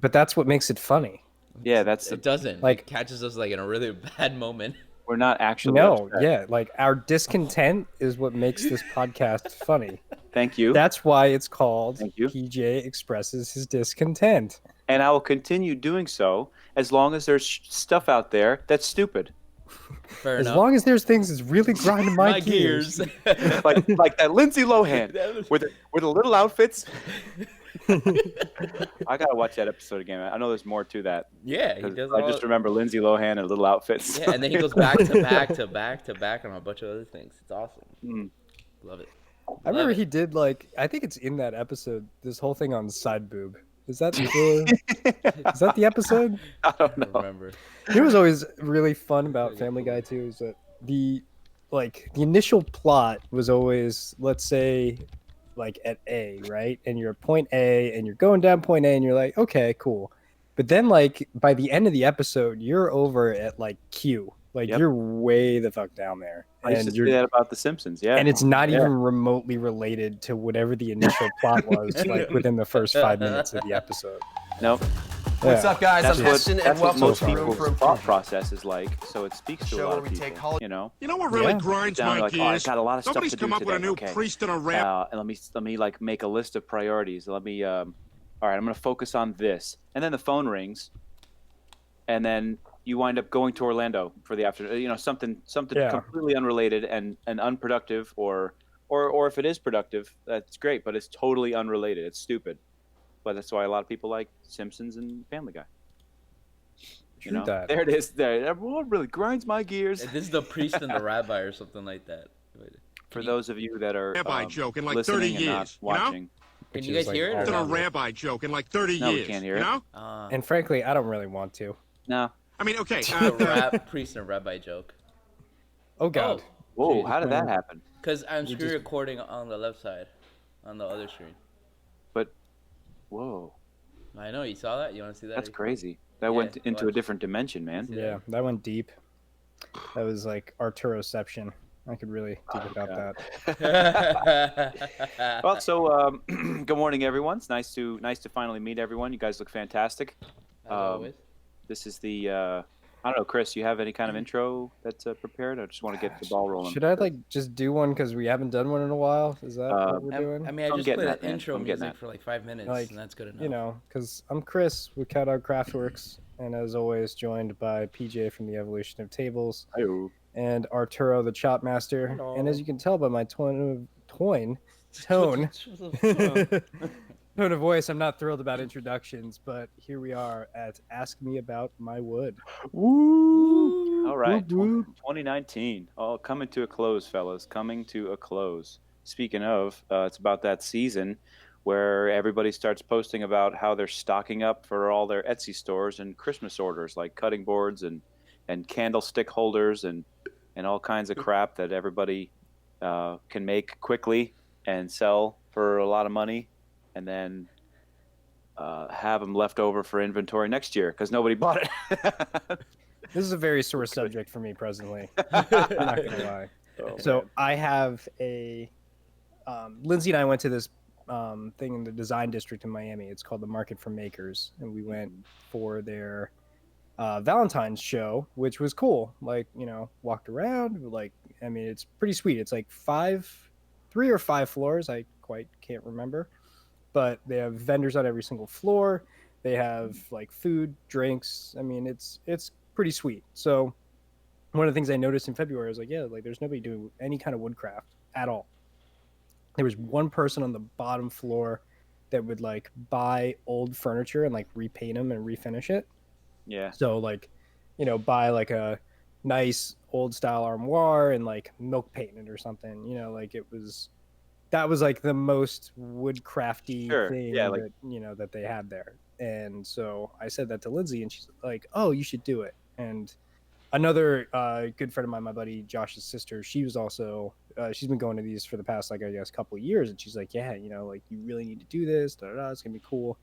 but that's what makes it funny. Yeah, that's It doesn't. Like- It catches us like in a really bad moment. we're not actually No, upset. yeah, like our discontent is what makes this podcast funny. Thank you. That's why it's called Thank you. PJ Expresses His Discontent. And I will continue doing so as long as there's stuff out there that's stupid. Fair As enough. long as there's things that's really grinding my gears. like that Lindsay Lohan with the little outfits. I gotta watch that episode again. I know there's more to that. Yeah, he 'Cause does. I just remember Lindsay Lohan and little outfits. Yeah, and then he goes back to back to back to back on a bunch of other things. It's awesome. Mm. Love it. I remember Love it. he did I think it's in that episode, this whole thing on side boob. Is that the episode? I don't I know. don't remember. It was always really fun about Family Guy too, is that the initial plot was always, let's say, like at A, right? And you're at point A and you're going down point A and you're like, okay, cool. But then like by the end of the episode, you're over at like Q. Like Yep. you're way the fuck down there. I used to And say that about The Simpsons. Yeah. and it's not Yeah. even remotely related to whatever the initial plot was, like within the first 5 minutes of the episode. Nope. What's Yeah. up, guys? That's I'm what, Heston, that's and what welcome most to Room people's for thought Improvement. process is like. So it speaks to a Show lot where of we people. take college- You know, You know what really Yeah. grinds down my like, oh, I gears? got a lot of stuff Nobody's to do come up today. with a new Okay. priest and a rabbi. And let me like make a list of priorities. Let me all right, I'm gonna focus on this. And then the phone rings, and then you wind up going to Orlando for the afternoon. You know, something Yeah. completely unrelated and unproductive, or if it is productive, that's great, but it's totally unrelated. It's stupid. But that's why a lot of people like Simpsons and Family Guy. You True know, that. there it is. There, everyone really grinds my gears. This is the priest and the rabbi or something like that. For those of you that are Rabbi joke in like listening 30 and not years, you know? watching, Can Which you is, guys hear it? all It's been a around it. rabbi joke in like 30 No, we years. can't hear you it. know? And frankly, I don't really want to. no. I mean, okay. A priest and rabbi joke. Oh God. Whoa, Jeez. how did that happen? Because I'm You screen just- recording on the left side, on the other screen. Whoa, I know, you saw that? You want to see that? that's again? crazy. That Yeah, went into a watch. different dimension, man. See Yeah, that went deep. That was like Arturoception. I could really think about God. that. Well, so good morning, everyone. It's nice to finally meet everyone. You guys look fantastic. As always. This is the I don't know, Chris. You have any kind of intro that's prepared? I just want to get the ball rolling. Should I like just do one because we haven't done one in a while? Is that what we're I doing? mean, I I'm just getting played that, man. intro I'm getting music that. for like 5 minutes, Like, and that's good enough. You know, because I'm Chris with Cat Dog Craftworks, and as always, joined by PJ from the Evolution of Tables Hi-yo. and Arturo the Chop Master. Hello. And as you can tell by my tone tone of voice, I'm not thrilled about introductions, but here we are at Ask Me About My Wood. Woo! All right, Whoop, whoop. 2019. Oh, coming to a close, fellas. Coming to a close. Speaking of, it's about that season where everybody starts posting about how they're stocking up for all their Etsy stores and Christmas orders, like cutting boards and candlestick holders and all kinds of crap that everybody can make quickly and sell for a lot of money, and then have them left over for inventory next year because nobody bought it. This is a very sore subject for me presently. I'm not gonna lie. Oh, So man. I have a Lindsay and I went to this thing in the design district in Miami. It's called the Market for Makers, and we went for their Valentine's show, which was cool. Like, you know, walked around. Like, I mean, it's pretty sweet. It's like 3 or 5 floors. I quite can't remember, but they have vendors on every single floor. They have like food, drinks. I mean, it's pretty sweet. So one of the things I noticed in February was like, yeah, like there's nobody doing any kind of woodcraft at all. There was one person on the bottom floor that would like buy old furniture and like repaint them and refinish it. Yeah. So like, you know, buy like a nice old style armoire and like milk paint it or something, you know, like that was like the most woodcrafty Sure, thing yeah, like- that, you know, that they had there. And so I said that to Lindsay and she's like, oh, you should do it. And another good friend of mine, my buddy Josh's sister, she was also she's been going to these for the past like I guess couple of years, and she's like, yeah, you know, like you really need to do this. It's gonna be cool.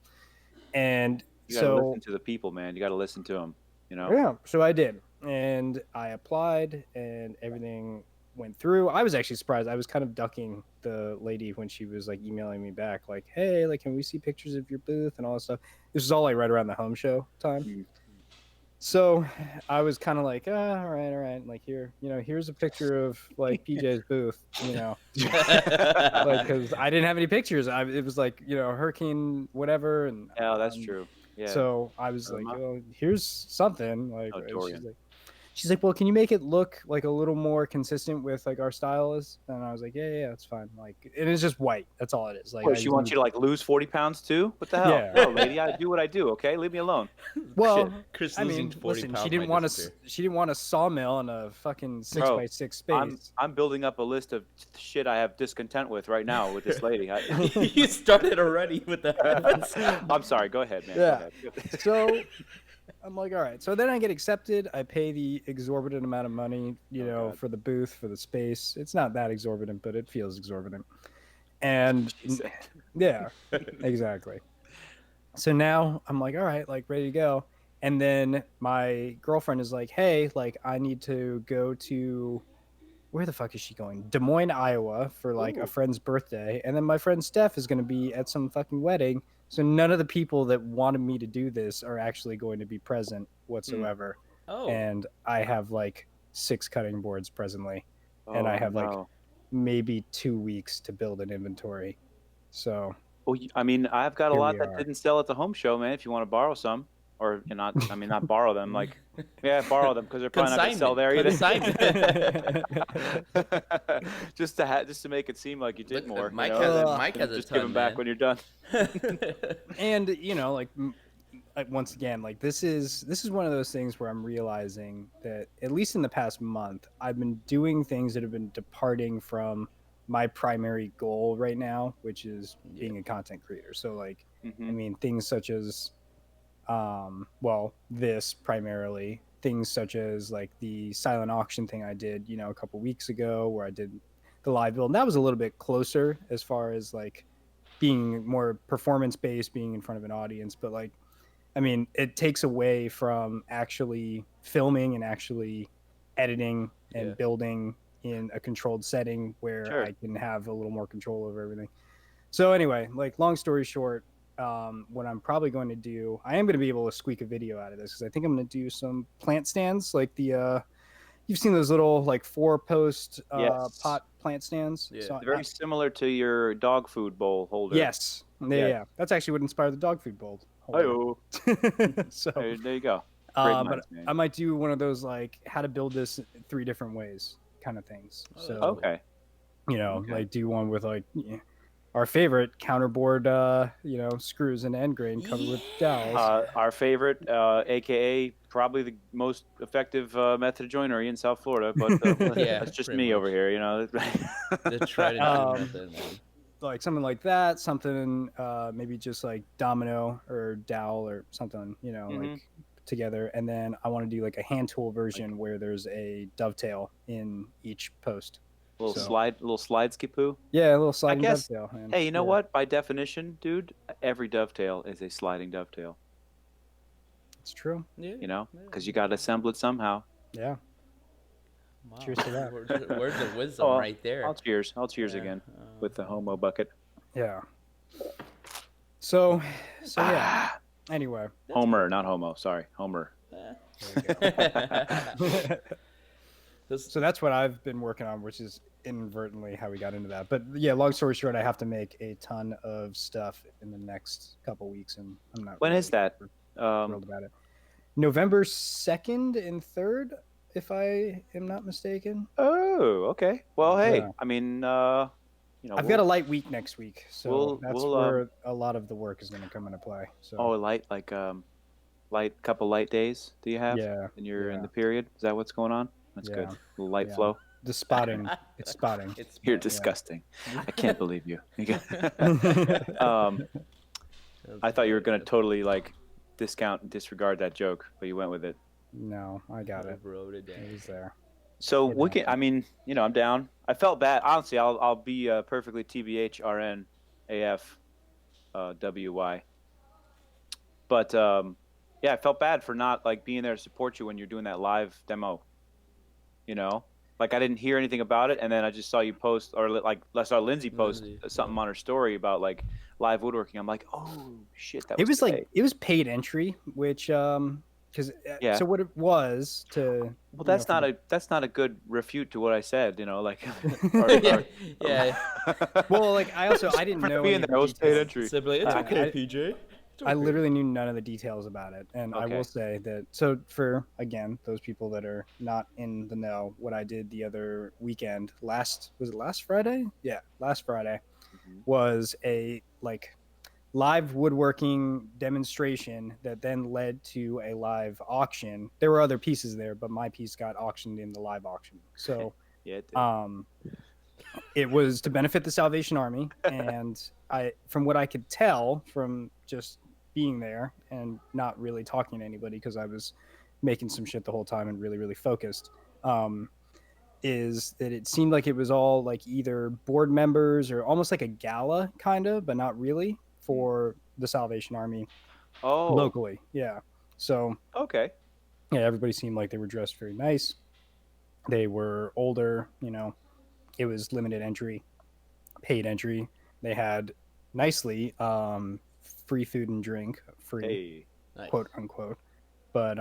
And You gotta so listen to the people, man. You gotta listen to them. You know. yeah, so I did, and I applied, and everything went through. I was actually surprised. I was kind of ducking the lady when she was like emailing me back, like, "Hey, like, can we see pictures of your booth and all that stuff?" This was all like right around the home show time. Mm. So I was kind of like, all right. Like, here, here's a picture of like PJ's booth, like, because I didn't have any pictures. It was like, hurricane, whatever. And Yeah, that's true. Yeah. so I was like, Irma? oh, here's something. Like, Oh, and Dorian. she's like, well, can you make it look like a little more consistent with like our style is? And I was like, yeah, that's fine. Like, it is just white. That's all it is. Like, What, she wants you to like lose 40 pounds too? What the hell? Yeah. No, lady, I do what I do. Okay, leave me alone. Well, Shit, Chris I losing mean, 40 listen, pounds she didn't might want disappear. she didn't want a sawmill in a fucking 6x6 space. I'm building up a list of shit I have discontent with right now with this lady. You started already with the. I'm sorry. Go ahead, man. Yeah. Go ahead. So I'm like, all right. So then I get accepted. I pay the exorbitant amount of money, God. for the booth, for the space. It's not that exorbitant, but it feels exorbitant. And She said. yeah, exactly. So now I'm like, all right, like ready to go. And then my girlfriend is like, hey, like I need to go to, where the fuck is she going? Des Moines, Iowa for like Ooh. a friend's birthday. And then my friend Steph is going to be at some fucking wedding. So none of the people that wanted me to do this are actually going to be present whatsoever. Oh. And I have like 6 cutting boards presently. And I have, like, no. maybe 2 weeks to build an inventory. So Well, I mean, I've got a Here lot we that are. didn't sell at the home show, man. If you want to borrow some, or not, I mean, not borrow them, like, yeah, borrow them because they're probably not going to sell there either. just to make it seem like you did Look, more. Mike you know, has a- and Mike has a just ton, give them back man. when you're done. and like once again, like this is one of those things where I'm realizing that at least in the past month I've been doing things that have been departing from my primary goal right now, which is being a content creator. So like Mhm. I mean things such as this primarily, things such as like the silent auction thing I did a couple weeks ago, where I did the live build, and that was a little bit closer as far as like being more performance based, being in front of an audience. But like I mean, it takes away from actually filming and actually editing and Yeah. building in a controlled setting where Sure. I can have a little more control over everything. So anyway, like long story short, what I'm probably going to do, I am going to be able to squeak a video out of this because I think I'm going to do some plant stands, like the you've seen those little like 4-post Yes. pot plant stands. Yeah. So Very similar to your dog food bowl holder. yes, yeah, that's actually what inspired the dog food bowl. Oh, So there you go. Great but minds, man. I might do one of those like how to build this 3 different ways kind of things. Oh, So Okay. Okay. like do one with like our favorite counterboard, screws and end grain covered with dowels. Our favorite, aka probably the most effective method of joinery in South Florida, but Yeah, that's just pretty me over much. here, you know. The tried and Um, true method, man. Like something like that, something maybe just like domino or dowel or something, Mhm. like together. And then I want to do like a hand tool version where there's a dovetail in each post. little So- slide skipoo. Yeah, a little sliding guess- dovetail. Man. Hey, you know Yeah, what? By definition, dude, every dovetail is a sliding dovetail. It's true. Yeah. You know, because you got to assemble it somehow. Yeah. Wow. Cheers to that. Words of wisdom Oh, right there. I'll cheers. I'll cheers Yeah, again with the homo bucket. Yeah. So yeah. Anyway. Homer, not homo. Sorry, Homer. So that's what I've been working on, which is inadvertently how we got into that. But yeah, long story short, I have to make a ton of stuff in the next couple weeks, and I'm not. When really is that? thrilled about it. November 2nd and 3rd, if I am not mistaken. Oh, okay. Well, hey, Yeah. I mean, I've got a light week next week, so we'll- that's we'll, where a lot of the work is going to come into play. So light couple light days. Do you have? yeah, And you're in yeah. the period. Is that what's going on? That's Yeah. good. A little light Yeah. flow. The spotting, it's spotting. It's You're yeah. disgusting. I can't believe you. I thought you were gonna totally like discount and disregard that joke, but you went with it. No, I got it. Wrote it down. It was there. So It we can. I happened. mean, I'm down. I felt bad. Honestly, I'll be perfectly TBH RN AF WY. But yeah, I felt bad for not like being there to support you when you're doing that live demo. Like I didn't hear anything about it, and then I just saw you post, or like I saw Lindsay post something on her story about like live woodworking. I'm like, oh shit, that was It was today. like it was paid entry, which because Yeah. so what it was to Well, that's not a good refute to what I said. Like Yeah. well, like I didn't know any of the was paid details. entry. Simply, it's I- okay, I- PJ. It's I okay. literally knew none of the details about it, and I Okay. will say that. So for again those people that are not in the know, what I did the other weekend, was it last Friday? Yeah, last Friday Mhm. was a like live woodworking demonstration that then led to a live auction. There were other pieces there, but my piece got auctioned in the live auction. So Yeah. It did. it was to benefit the Salvation Army, and from what I could tell from just being there and not really talking to anybody because I was making some shit the whole time and really, really focused, is that it seemed like it was all like either board members or almost like a gala kind of, but not really, for the Salvation Army Oh. locally. Yeah. So Okay. yeah, everybody seemed like they were dressed very nice. They were older, it was limited entry, paid entry. They had nicely free food and drink, free, Hey. Nice. quote unquote, but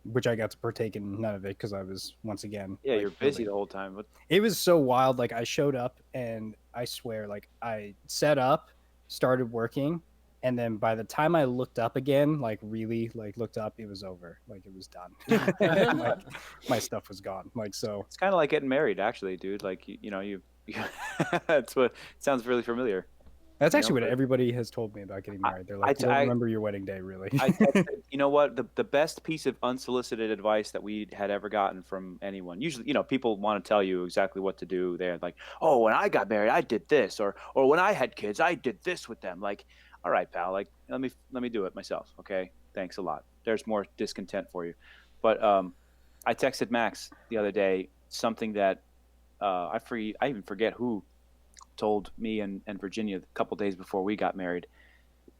which I got to partake in none of it because I was once again Yeah, like, you're busy building. the whole time. But It was so wild. Like I showed up and I swear, like I set up, started working, and then by the time I looked up again, like really like looked up, it was over. Like it was done. Like my stuff was gone. Like so. it's kind of like getting married, actually, dude. Like you that's what it sounds really familiar. That's You actually know, what but- everybody has told me about getting married. They're like, I- you don't I- remember your wedding day, really. You know what? The best piece of unsolicited advice that we had ever gotten from anyone. Usually, people want to tell you exactly what to do. They're like, "Oh, when I got married, I did this," or when I had kids, I did this with them. Like, all right, pal. Like, let me do it myself. Okay, thanks a lot. There's more discontent for you. But I texted Max the other day something that I even forget who told me and Virginia a couple days before we got married.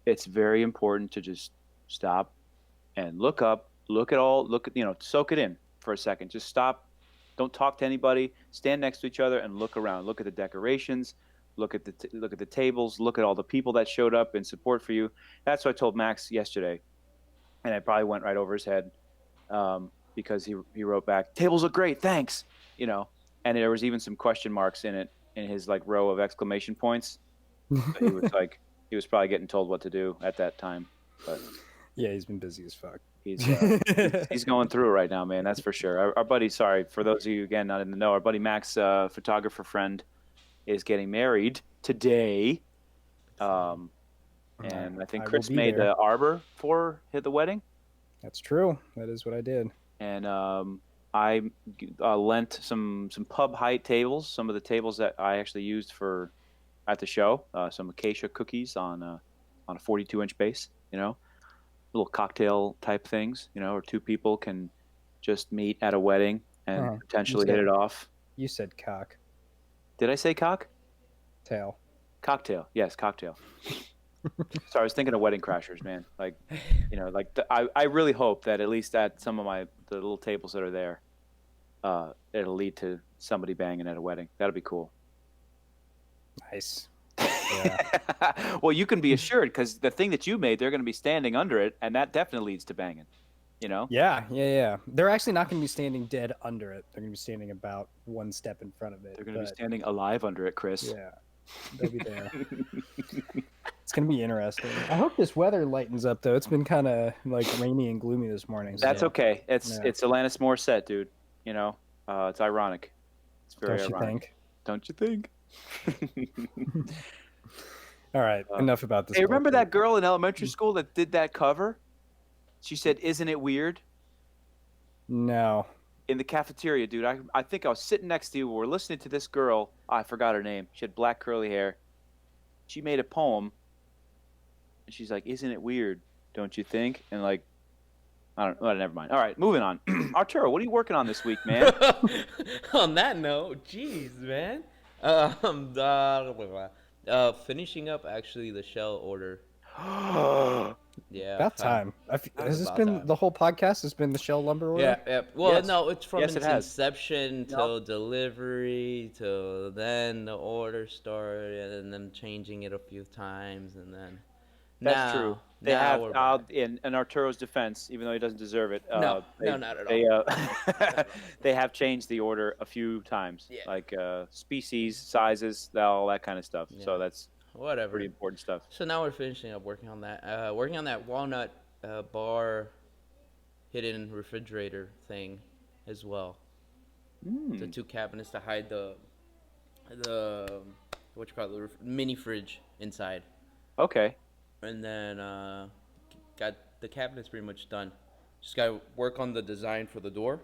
It's very important to just stop and look up, soak it in for a second. Just stop. Don't talk to anybody. Stand next to each other and look around. Look at the decorations. Look at the tables. Look at all the people that showed up in support for you. That's what I told Max yesterday, and it probably went right over his head because he wrote back, "Tables look great, thanks." And there was even some question marks in his like row of exclamation points. He was probably getting told what to do at that time, but Yeah, he's been busy as fuck. he's going through it right now, man. That's for sure. Our buddy, sorry for those of you again not in the know, our buddy Max, photographer friend, is getting married today. And I think I will Chris be made there. the arbor for the wedding, That's true. That is what I did. and I lent some pub height tables, some of the tables that I actually used at the show, some acacia cookies on a 42-inch base, little cocktail type things, or two people can just meet at a wedding and Uh-huh. potentially You hit said- it off. You said cock Did I say cock? tail. Cocktail. Yes, cocktail. Sorry, I was thinking of Wedding Crashers, man. Like, I really hope that at least at some of the little tables that are there, it'll lead to somebody banging at a wedding. That'll be cool. Nice. Yeah. Well, you can be assured because the thing that you made, they're going to be standing under it, and that definitely leads to banging. Yeah. They're actually not going to be standing dead under it. They're going to be standing about one step in front of it. They're going to be but, standing alive under it, Chris. Yeah, they'll be there. It's going to be interesting. I hope this weather lightens up, though. It's been kind of like rainy and gloomy this morning. So. That's okay. It's Yeah. it's Alanis Morissette, dude. It's ironic. It's very Don't you ironic. think? Don't you think? All right, enough about this. Hey, remember bullshit. that girl in elementary school that did that cover? She said, "Isn't it weird?" No. In the cafeteria, dude. I think I was sitting next to you. We were listening to this girl. I forgot her name. She had black curly hair. She made a poem. And she's like, "Isn't it weird? Don't you think?" And like, I don't. Oh, never mind. All right, moving on. Arturo, what are you working on this week, man? On that note, jeez, man. Finishing up actually the shell order. Yeah. About kinda- time. It's Has this about been time. the whole podcast? Has been the Shell lumber order? Yeah, yeah. Well, Yes. no, it's from Yes, it its has. inception till delivery till then the order started and then changing it a few times and then That's now, true. They now have we're back. in Arturo's defense, even though he doesn't deserve it. No, they, no, not at all. They they have changed the order a few times, Yeah. like species, sizes, all that kind of stuff. Yeah. So that's Whatever. pretty important stuff. So now we're finishing up working on that. Working on that walnut bar hidden refrigerator thing as well. The two cabinets to hide the what you call it, the mini fridge inside. Okay. And then got the cabinets pretty much done. Just got to work on the design for the door,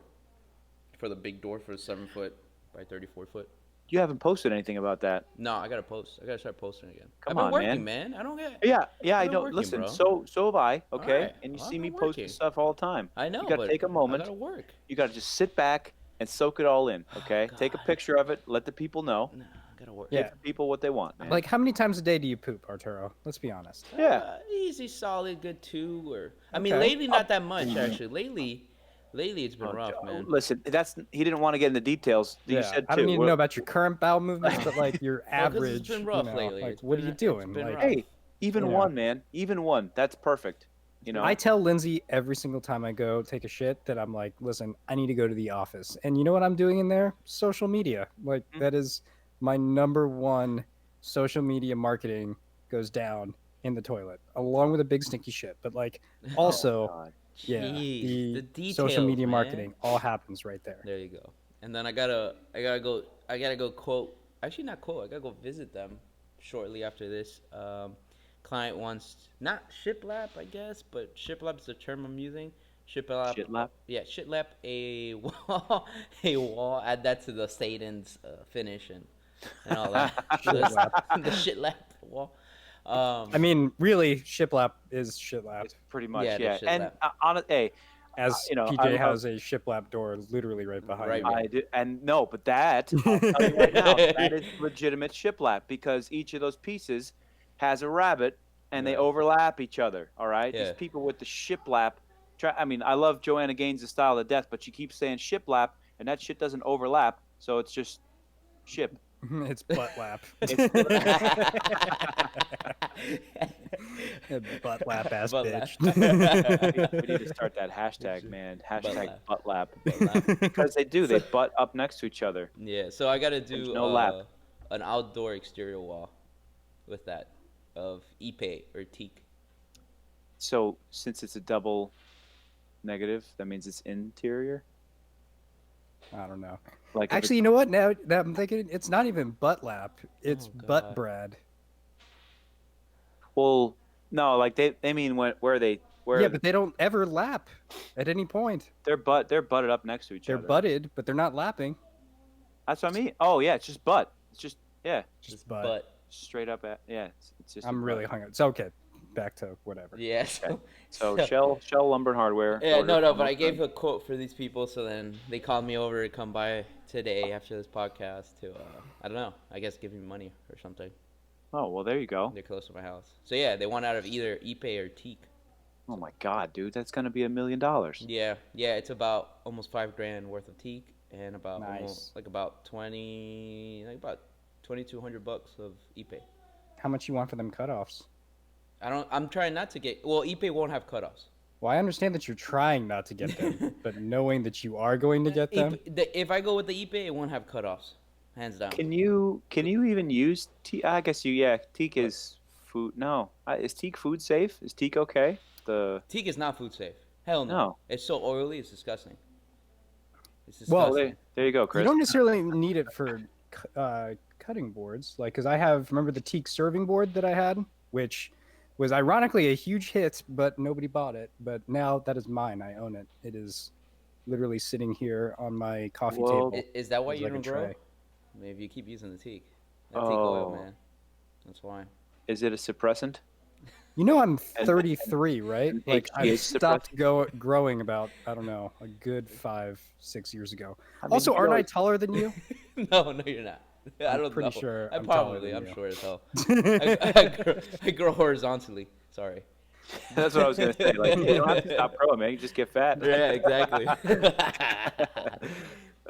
for the big door for the 7-foot by 34-foot. You haven't posted anything about that. No, I gotta post. I gotta start posting again. Come I've been on, working, man. I don't get. Yeah, I I've been know. working, Listen, bro. so have I. Okay, Alright, and you well, see I've me been posting working. stuff all the time. I know. You gotta but take a moment. I gotta work. You gotta just sit back and soak it all in. Okay, take a God. picture of it. Let the people know. No, I gotta work. Yeah. Give the people what they want. Man. Like, how many times a day do you poop, Arturo? Let's be honest. Yeah. Easy, solid, good 2 or. I mean, Okay. lately not that much actually. Lately it's been rough, man. Listen, he didn't want to get into details. You said I don't need to too. know about your current bowel movements, but like your Well, 'cause average. it's been rough you know, lately. Like, It's what been- are you it's doing? been Like, rough. Hey, even Yeah. one, man. Even one. That's perfect. You know. I tell Lindsay every single time I go take a shit that I'm like, listen, I need to go to the office. And you know what I'm doing in there? Social media. Like, that is my number one social media marketing goes down in the toilet, along with a big stinky shit. But like, also, God. yeah, Jeez, the, details, social media man. marketing all happens right there. There you go. And then I gotta go quote. Actually, not quote. I gotta go visit them shortly after this. Client wants not shiplap, I guess, but shiplap is the term I'm using. Shiplap. Shitlap? Yeah, shitlap a wall. A wall. Add that to the Satan's finish and all that. Shitlap. The shitlap wall. I mean, really, shiplap is shitlap. It's pretty much Yeah, the yeah. shit And lap. hey, As you know, I PJ love- has a shiplap door literally right behind Right me. I do, and no, but that I'll tell you right now, that is legitimate shiplap because each of those pieces has a rabbit and they Right. overlap each other. All right, Yeah. these people with the shiplap. I mean, I love Joanna Gaines' style to death, but she keeps saying shiplap, and that shit doesn't overlap, so it's just ship. It's butt lap. Butt lap ass Butt bitch. We need to start that hashtag, man. Hashtag lap. butt lap. Butt lap. Because they do, they butt up next to each other. Yeah, so I gotta There's do no lap. an outdoor exterior wall with that of Ipe or teak. So since it's a double negative, that means it's interior. I don't know. Like if Actually, you know what? Now that I'm thinking, it's not even butt lap. It's Oh, butt God. bread. well, no, like they mean where Yeah, but they don't ever lap at any point. they're butted up next to each They're other. butted, but they're not lapping. That's what I mean. Oh yeah, it's just butt. It's just Just butt. But straight up at yeah. It's just. a I'm really butt. hung up. It's okay. Back to whatever. yeah, So Shell Lumber and Hardware. Yeah, order no, but I almost gave done. a quote for these people, so then they called me over to come by today after this podcast to, I don't know, I guess give me money or something. Oh well, there you go. They're close to my house. So yeah, they want out of either Ipe or teak. Oh my God, dude, that's gonna be $1 million. Yeah, it's about almost $5,000 worth of teak and about Nice. almost, like about 2,200 bucks of Ipe. How much you want for them cutoffs? I'm trying not to get, well, Ipe won't have cutoffs. Well, I understand that you're trying not to get them, but knowing that you are going to get them, If I go with the Ipe, it won't have cutoffs, hands down. Can you even use teak? I guess teak is food. No, is teak food safe? Is teak okay? Teak is not food safe. Hell no. No. It's so oily, it's disgusting. It's Well, disgusting. there you go, you Chris. don't necessarily need it for cutting boards. Like, because I remember the teak serving board that I had, which was ironically a huge hit, but nobody bought it. But now that is mine. I own it. It is literally sitting here on my coffee Well, table. Is that why It's you like a don't grow? tray. Maybe you keep using the teak. That teak oil, Oh. man. That's why. Is it a suppressant? You know, I'm And- 33, right? and Like, I HGH stopped growing about, I don't know, a good 5-6 years ago. I mean, Also, you aren't know, I taller than you? No, you're not. I I'm don't pretty know. sure I I'm taller probably, than I'm you. sure as hell. I grow horizontally. Sorry. That's what I was gonna say. Like, you don't have to stop growing, man. You just get fat. Yeah, exactly.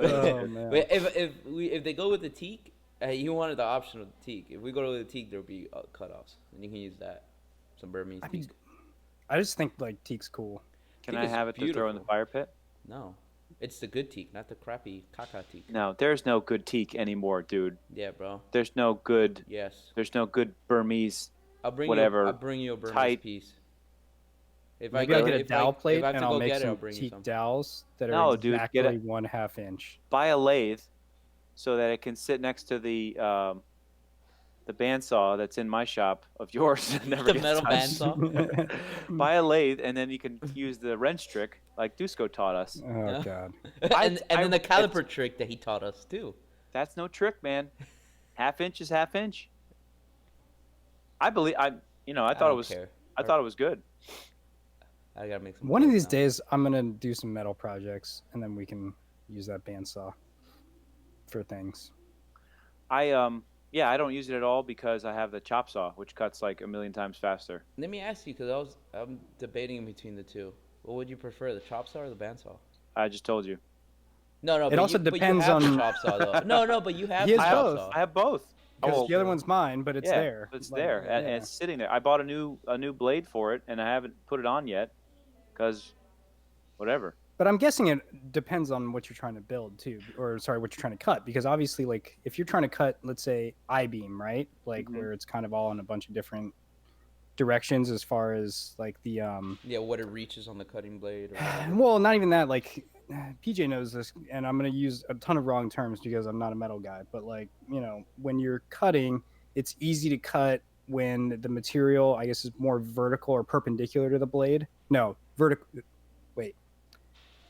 Oh, man. But if they go with the teak, you wanted the option of the teak. If we go to the teak, there'll be cutoffs, and you can use that. Some Burmese I teak. mean, I just think like teak's cool. Can Teak I is have it to throw in the beautiful. fire pit? No, it's the good teak, not the crappy caca teak. No, there's no good teak anymore, dude. Yeah, bro. There's no good. Yes. There's no good Burmese. I'll bring Whatever I'll bring you a Burmese type- piece. If Maybe I'll get a if dowel plate if I have and to I'll go make get it, I'll some bring you teak some. dowels that No, are dude, get exactly it. 1/2 inch. Buy a lathe, so that it can sit next to the bandsaw that's in my shop of yours. That never The gets metal touched. bandsaw. Buy a lathe, and then you can use the wrench trick like Dusko taught us. Oh Yeah. god. and then the it's- caliper trick that he taught us too. That's no trick, man. 1/2 inch is 1/2 inch. I believe I thought don't it was care. I thought it was good. I gotta make some. One of clothes these now. days, I'm gonna do some metal projects, and then we can use that bandsaw for things. I don't use it at all because I have the chop saw, which cuts like 1,000,000 times faster. Let me ask you, because I'm debating between the two. What would you prefer, the chop saw or the bandsaw? I just told you. No. It but also you, depends but you have on- the chop saw though. No, but you have He the has chop both. saw. I have both. Because Oh, the other one's mine, but it's yeah, there. It's Like, there, and yeah. it's sitting there. I bought a new blade for it, and I haven't put it on yet, because whatever. But I'm guessing it depends on what you're trying to build too, or sorry, what you're trying to cut. Because obviously, like if you're trying to cut, let's say I-beam, right? Like Mhm. where it's kind of all in a bunch of different directions as far as like the Yeah, what it reaches on the cutting blade. Or whatever. well, not even that. Like PJ knows this, and I'm gonna use a ton of wrong terms because I'm not a metal guy. But like when you're cutting, it's easy to cut when the material, I guess, is more vertical or perpendicular to the blade. No, vertical. Wait.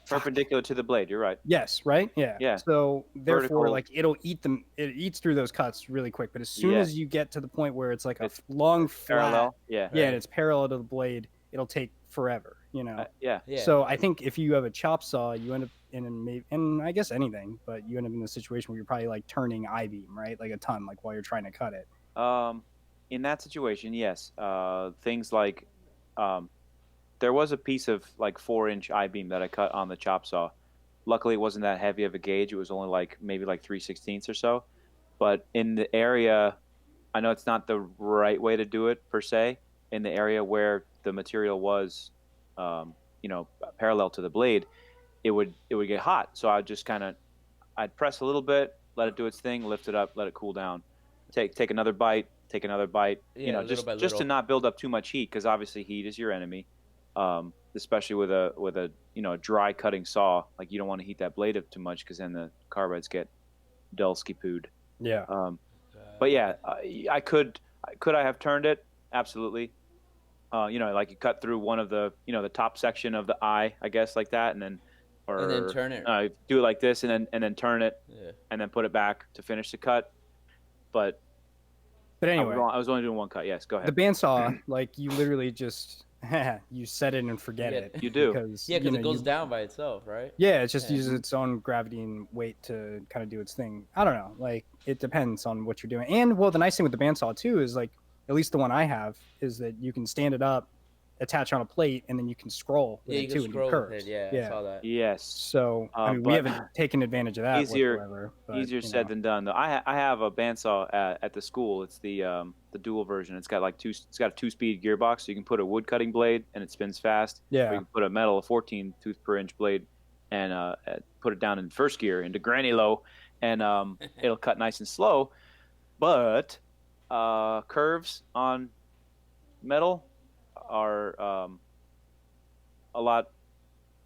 Perpendicular to the blade. You're right. Yes, right? Yeah. Yeah. So therefore, Vertical. like it eats through those cuts really quick. But as soon Yeah. as you get to the point where it's like a It's long flat, Parallel. Yeah. yeah, Right. and it's parallel to the blade, it'll take forever. Yeah. Yeah. So I think if you have a chop saw, you end up and I guess anything, but you end up in a situation where you're probably like turning I-beam, right? Like a ton, like while you're trying to cut it. In that situation, yes. Things like, there was a piece of like 4-inch I-beam that I cut on the chop saw. Luckily, it wasn't that heavy of a gauge. It was only maybe 3/16 or so. But in the area, I know it's not the right way to do it per se. In the area where the material was, parallel to the blade, it would get hot. So I'd press a little bit, let it do its thing, lift it up, let it cool down, take another bite, Yeah, little by just little. to not build up too much heat, because obviously heat is your enemy, especially with a dry cutting saw. Like, you don't want to heat that blade up too much, because then the carbides get dulsky pooed. Yeah. But yeah, could I have turned it? Absolutely. Like you cut through one of the the top section of the eye, I guess, like that, and then turn it. do it like this, and then turn it, Yeah. and then put it back to finish the cut. But Anyway, I was only doing one cut. Yes, go the ahead. bandsaw, like you literally just you set it and forget Yeah. it. You do. Because Yeah, because it goes down by itself, right? Yeah, it just Yeah. uses its own gravity and weight to kind of do its thing. I don't know. Like, it depends on what you're doing. And, well, the nice thing with the bandsaw, too, is, like, at least the one I have, is that you can stand it up, attach on a plate, and then you can scroll with Yeah, it, you too, can and do scroll with curves. it. Yeah, I saw that. Yes. So, I mean, we but haven't taken advantage of that easier- whatsoever. But, Easier you said know. than done, though. I have a bandsaw at the school. It's the dual version. It's got it's got a 2-speed gearbox, so you can put a wood cutting blade and it spins fast. Or Yeah. you can put a metal 14 tooth per inch blade and put it down in first gear into granny low, and it'll cut nice and slow. But curves on metal are a lot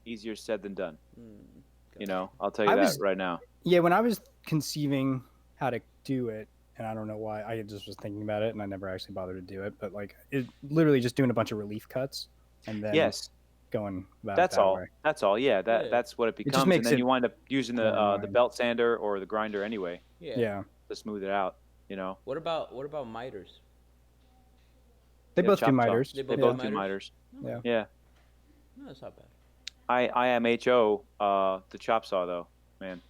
easier said than done. I'll tell you I that was- right now. Yeah, when I was conceiving how to do it, and I don't know why, I just was thinking about it, and I never actually bothered to do it, but, like, it literally just doing a bunch of relief cuts, and then Yes. going about That's it that all. way. That's all. Yeah, Yeah. that's what it just becomes, makes and then it you wind up using more the annoying. belt sander or the grinder anyway Yeah. to smooth it out. What about miters? They Yeah, both do chop saw. miters. They They both both do do miters? miters. Yeah. Yeah. No, that's not bad. IMHO the chop saw though, man.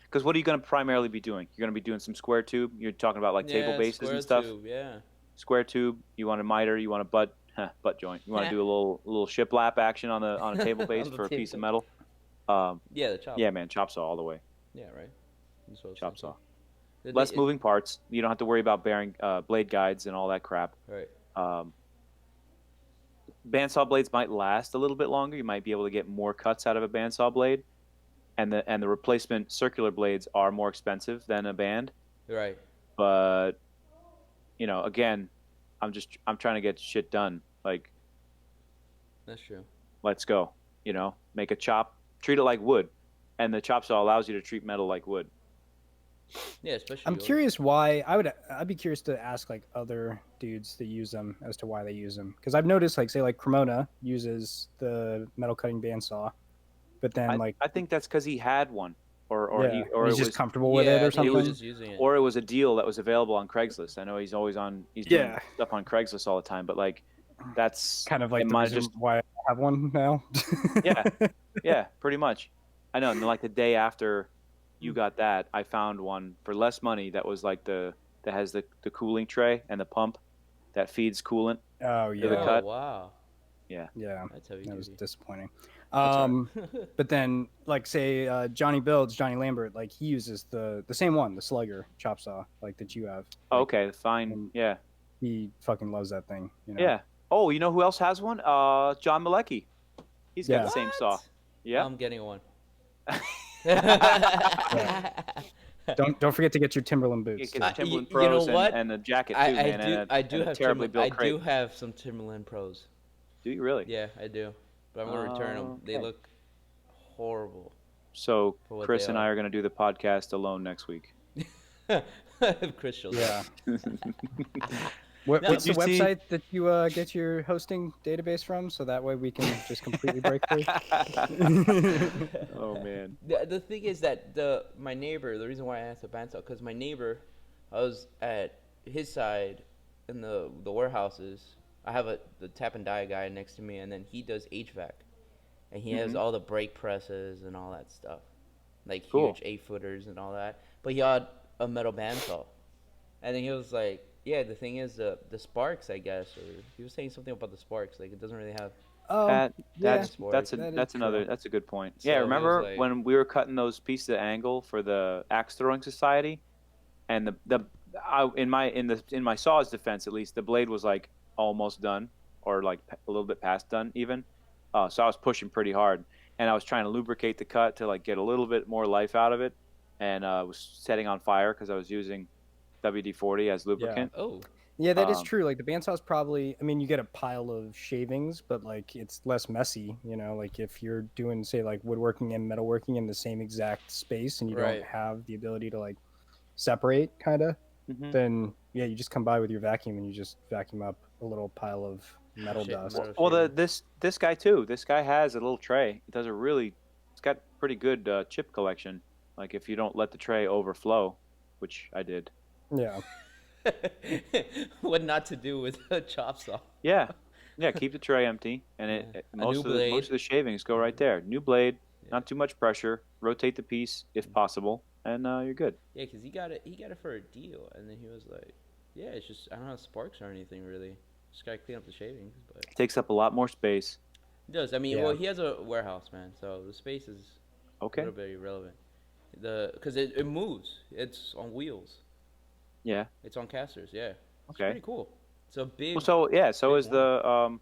Because what are you going to primarily be doing? You're going to be doing some square tube. You're talking about like table bases square and stuff. Tube, yeah. Square tube. You want a miter. You want to butt butt joint. You want to do a little shiplap action on a table base On the for a piece of table. metal. Yeah, the chop. Yeah, man, chop saw all the way. Yeah, right. That's what I was Chop thinking. saw. The- Less it- moving parts. You don't have to worry about bearing blade guides and all that crap. Right. Bandsaw blades might last a little bit longer. You might be able to get more cuts out of a bandsaw blade, and the replacement circular blades are more expensive than a band. Right. But again, I'm trying to get shit done. Like, That's true. let's go. Make a chop, treat it like wood, and the chop saw allows you to treat metal like wood. Yeah, especially. I'm yours. curious why. I'd be curious to ask like other dudes that use them as to why they use them. Because I've noticed like say like Cremona uses the metal cutting bandsaw, but then I think that's because he had one, or yeah, it he's just was, comfortable with Yeah, it I or think he was something. just using it. or it was a deal that was available on Craigslist. I know he's always on. He's doing Yeah. stuff on Craigslist all the time, but like, that's Kind of like it the might reason just why I have one now. Yeah. Yeah, pretty much. I know. And then, like the day after you got that, I found one for less money that was like that has the cooling tray and the pump that feeds coolant. Oh the yeah, cut. Wow. yeah, That's heavy that was duty. disappointing. right. But then like say Johnny Lambert, like he uses the same one, the Slugger chop saw, like that you have. Oh, Like, okay, fine. and- Yeah. He fucking loves that thing. Yeah. Oh, you know who else has one? John Malecki. He's got Yeah. the same saw. Yeah. I'm getting one. Don't forget to get your Timberland boots. Get too. the Timberland you know Pros what? and a jacket too, I man. do. and a, I do and a have terribly built I crate. do have some Timberland Pros. Do you really? Yeah, I do. But I'm gonna return them. They Okay. look horrible. So For what Chris they and I are. are going to do the podcast alone next week. Chris shows Yeah. up. What's the Did you see- website that you get your hosting database from? So that way we can just completely break free. Oh man. The thing is that my neighbor. The reason why I asked about bandsaw because my neighbor, I was at his side in the warehouses. I have the tap and die guy next to me, and then he does HVAC, and he has all the brake presses and all that stuff, like Cool. huge 8-footers and all that. But he had a metal bandsaw, and then he was like, "Yeah, the thing is the sparks, I guess." Or he was saying something about the sparks, like it doesn't really have. Oh, That's yeah, that's that is that's another true. that's a good point. So Yeah, it was remember like- when we were cutting those pieces of angle for the axe throwing society, and in my saw's defense at least, the blade was like almost done or like a little bit past done even. So I was pushing pretty hard, and I was trying to lubricate the cut to like get a little bit more life out of it, and was setting on fire because I was using WD-40 as lubricant. Oh, Yeah, that is Um, true. Like the bandsaw is probably, I mean, you get a pile of shavings, but like it's less messy, like if you're doing say like woodworking and metalworking in the same exact space and you Right. don't have the ability to like separate kind of, Mhm. then yeah, you just come by with your vacuum and you just vacuum up a little pile of metal Shit, dust. metal- Well, shaving. this guy too. This guy has a little tray. It does a really. It's got pretty good chip collection. Like if you don't let the tray overflow, which I did. Yeah. what not to do with a chop saw? Yeah, yeah. Keep the tray empty, and Yeah. A most new of the blade. most of the shavings go right there. New blade, Yeah. not too much pressure. Rotate the piece if possible, and you're good. Yeah, because he got it for a deal, and then he was like, "Yeah, it's just I don't have sparks or anything really. Just gotta clean up the shavings." But It takes up a lot more space. it does. I mean, Yeah. well, he has a warehouse, man, so the space is a Okay. little bit irrelevant. Because it moves. It's on wheels. Yeah. It's on casters. Yeah. It's Okay. pretty cool. It's a big. Well, so yeah. So big is the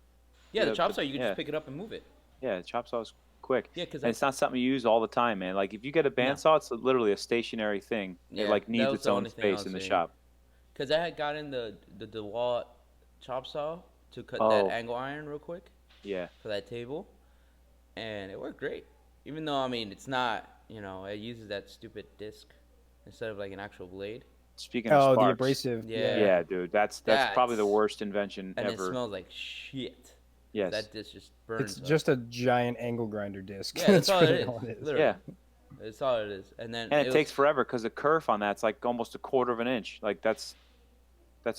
yeah, the the- chop saw. You can yeah. just pick it up and move it. the chop saw is quick. Yeah, because And it's not something you use all the time, man. Like if you get a bandsaw, it's literally a stationary thing. Yeah, It like that needs was its the own only thing I space was in the saying. shop. Because I had gotten the DeWalt chop saw to cut Oh. that angle iron real quick Yeah. for that table, and it worked great. Even though I mean it's not, it uses that stupid disc instead of like an actual blade, Speaking of Oh, sparks, the abrasive. Yeah. yeah, dude, that's probably the That's- worst invention and ever. it smells like shit. Yes. That disc just burns. It's up. just a giant angle grinder disc. yeah, that's all it really is. all it is. Literally. Yeah. That's all it is. And then And it was- takes forever because the kerf on that's like almost a quarter of an inch. Like that's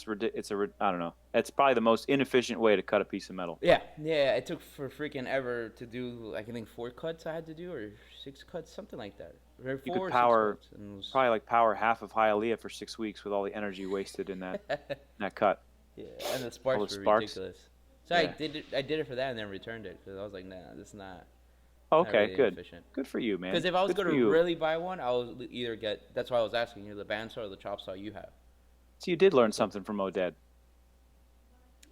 ridiculous. I don't know. It's probably the most inefficient way to cut a piece of metal. Yeah, it took for freaking ever to do. Like, I think 4 cuts I had to do, or 6 cuts, something like that. Or You 4 or could 6 power cuts, and it was- probably like power half of Hialeah for 6 weeks with all the energy wasted in that cut. yeah, and the sparks the were sparks. ridiculous. So I Yeah. did it for that and then returned it because I was like, nah, this is not. Okay, really good. efficient. Good for you, man. Because if I was Good gonna for you. really buy one, I would either get. That's why I was asking you the bandsaw or the chop saw you have. So you did learn something from Oded.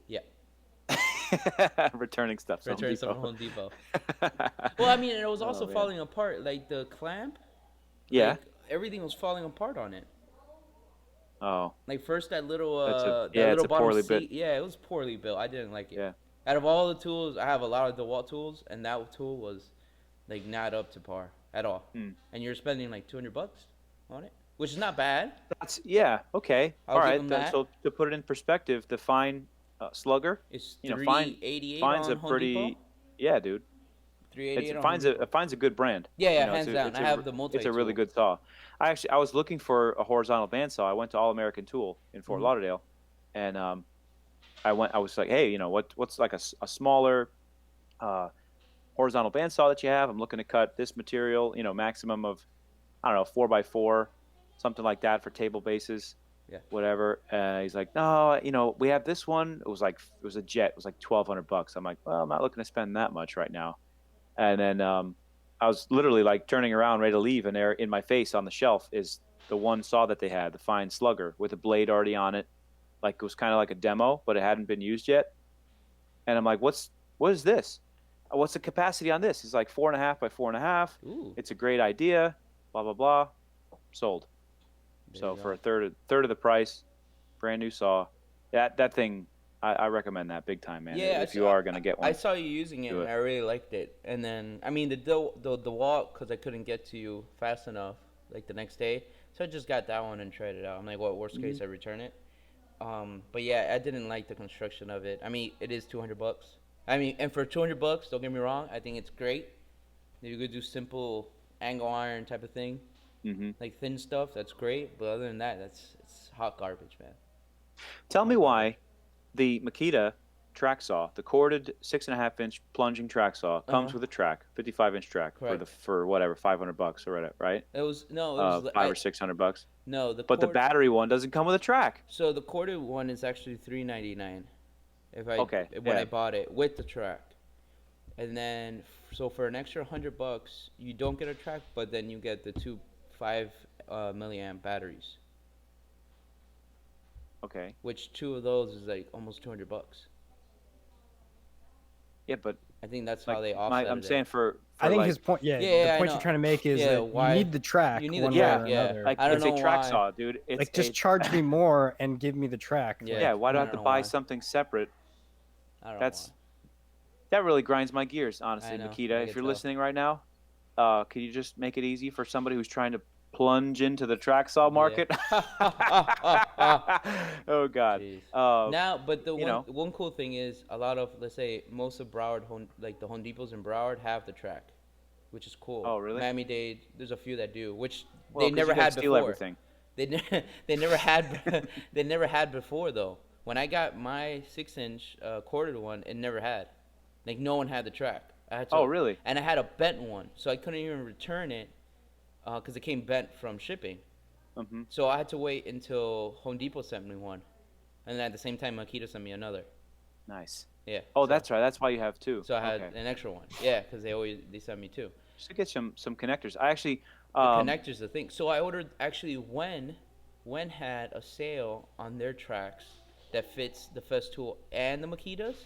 Yeah, Returning stuff. to Home return some Depot. from Home Depot. Well, I mean, it was also man. falling apart. Like the clamp. Yeah. Like, everything was falling apart on it. Oh, Like first that little That's a- that yeah, it's little a bottom poorly seat. built- Yeah, it was poorly built. I didn't like it. yeah. Out of all the tools, I have a lot of DeWalt tools, and that tool was like not up to par at all. Hmm. And you're spending like $200 on it, which is not bad. That's yeah. Okay. I'll All give right. them then- that. So to put it in perspective, the Fine Slugger, It's you know, Fine 388 Fine's on a Home pretty Depot. yeah, dude. 388 on Fine's Home Depot. Fine's a good brand. Yeah, yeah, You know, hands down. I have the It's a really multi-tool. good saw. I was looking for a horizontal bandsaw. I went to All American Tool in Fort Mhm. Lauderdale, and I was like, hey, you know what's like a smaller horizontal bandsaw that you have? I'm looking to cut this material, you know, maximum of I don't know 4x4, something like that for table bases. Yeah. Whatever. He's like, no, you know, we have this one. It was a Jet. It was like $1,200. I'm like, well, I'm not looking to spend that much right now. And then I was literally like turning around, ready to leave, and there in my face on the shelf is the one saw that they had, the Fine Slugger, with a blade already on it. Like it was kind of like a demo, but it hadn't been used yet. And I'm like, what is this? What's the capacity on this? He's like 4.5 by 4.5. Ooh. It's a great idea. Blah blah blah. Sold. There So you for go. a third of the price, brand new saw. That thing, I recommend that big time, man. Yeah, if you are gonna get one. I saw you using it, Do and it. I really liked it. And then, I mean, the DeWalt, because I couldn't get to you fast enough, like the next day, so I just got that one and tried it out. I'm like, what worst case, I return it. But yeah, I didn't like the construction of it. I mean, it is $200. I mean, and for $200, don't get me wrong, I think it's great. If you could do simple angle iron type of thing, hmm like thin stuff, that's great. But other than that, it's hot garbage, man. Tell me why the Makita track saw, the corded 6.5-inch plunging track saw, comes with a track, 55-inch track Correct. for whatever $500 or whatever, right? It was no, it was $500 or $600. no the. But the cord- battery one doesn't come with a track. So the corded one is actually $399. Okay, When yeah. I bought it with the track, and then so for an extra $100, you don't get a track, but then you get the two 5 milliamp batteries, Okay. which two of those is like almost $200. Yeah, but I think that's like how they offset I'm it. saying for I think like, his point, Yeah, the I point know. you're trying to make is Yeah, that why- you need the track. you need the one track, way or yeah. another. like I don't it's a know track why. saw, dude. It's Like, just a- charge me more and give me the track. Yeah. Like, yeah. Why do I have I to don't buy know why. something separate? I don't know That's why. that really grinds my gears, honestly, I know, I Makita. can If you're tell. listening right now, can you just make it easy for somebody who's trying to plunge into the track saw market? Oh God. Jeez. Uh, Now, but the you know. one cool thing is a lot of, let's say, most of Broward, like the Home Depots in Broward, have the track, which is cool. Oh, really? Miami-Dade, there's a few that do, which well, they 'cause never you gotta had steal before. everything. They never had they never had before though. When I got my 6-inch corded one, it never had. Like no one had the track. I had to, Oh, really? And I had a bent one, so I couldn't even return it because it came bent from shipping. hmm So I had to wait until Home Depot sent me one, and then at the same time Makita sent me another. Nice. Yeah. Oh, so, that's right. That's why you have two. So I had Okay. an extra one. Yeah, because they sent me two. Just to get some connectors. I actually. The Um, connectors, the thing. So I ordered actually when had a sale on their tracks that fits the Festool and the Makitas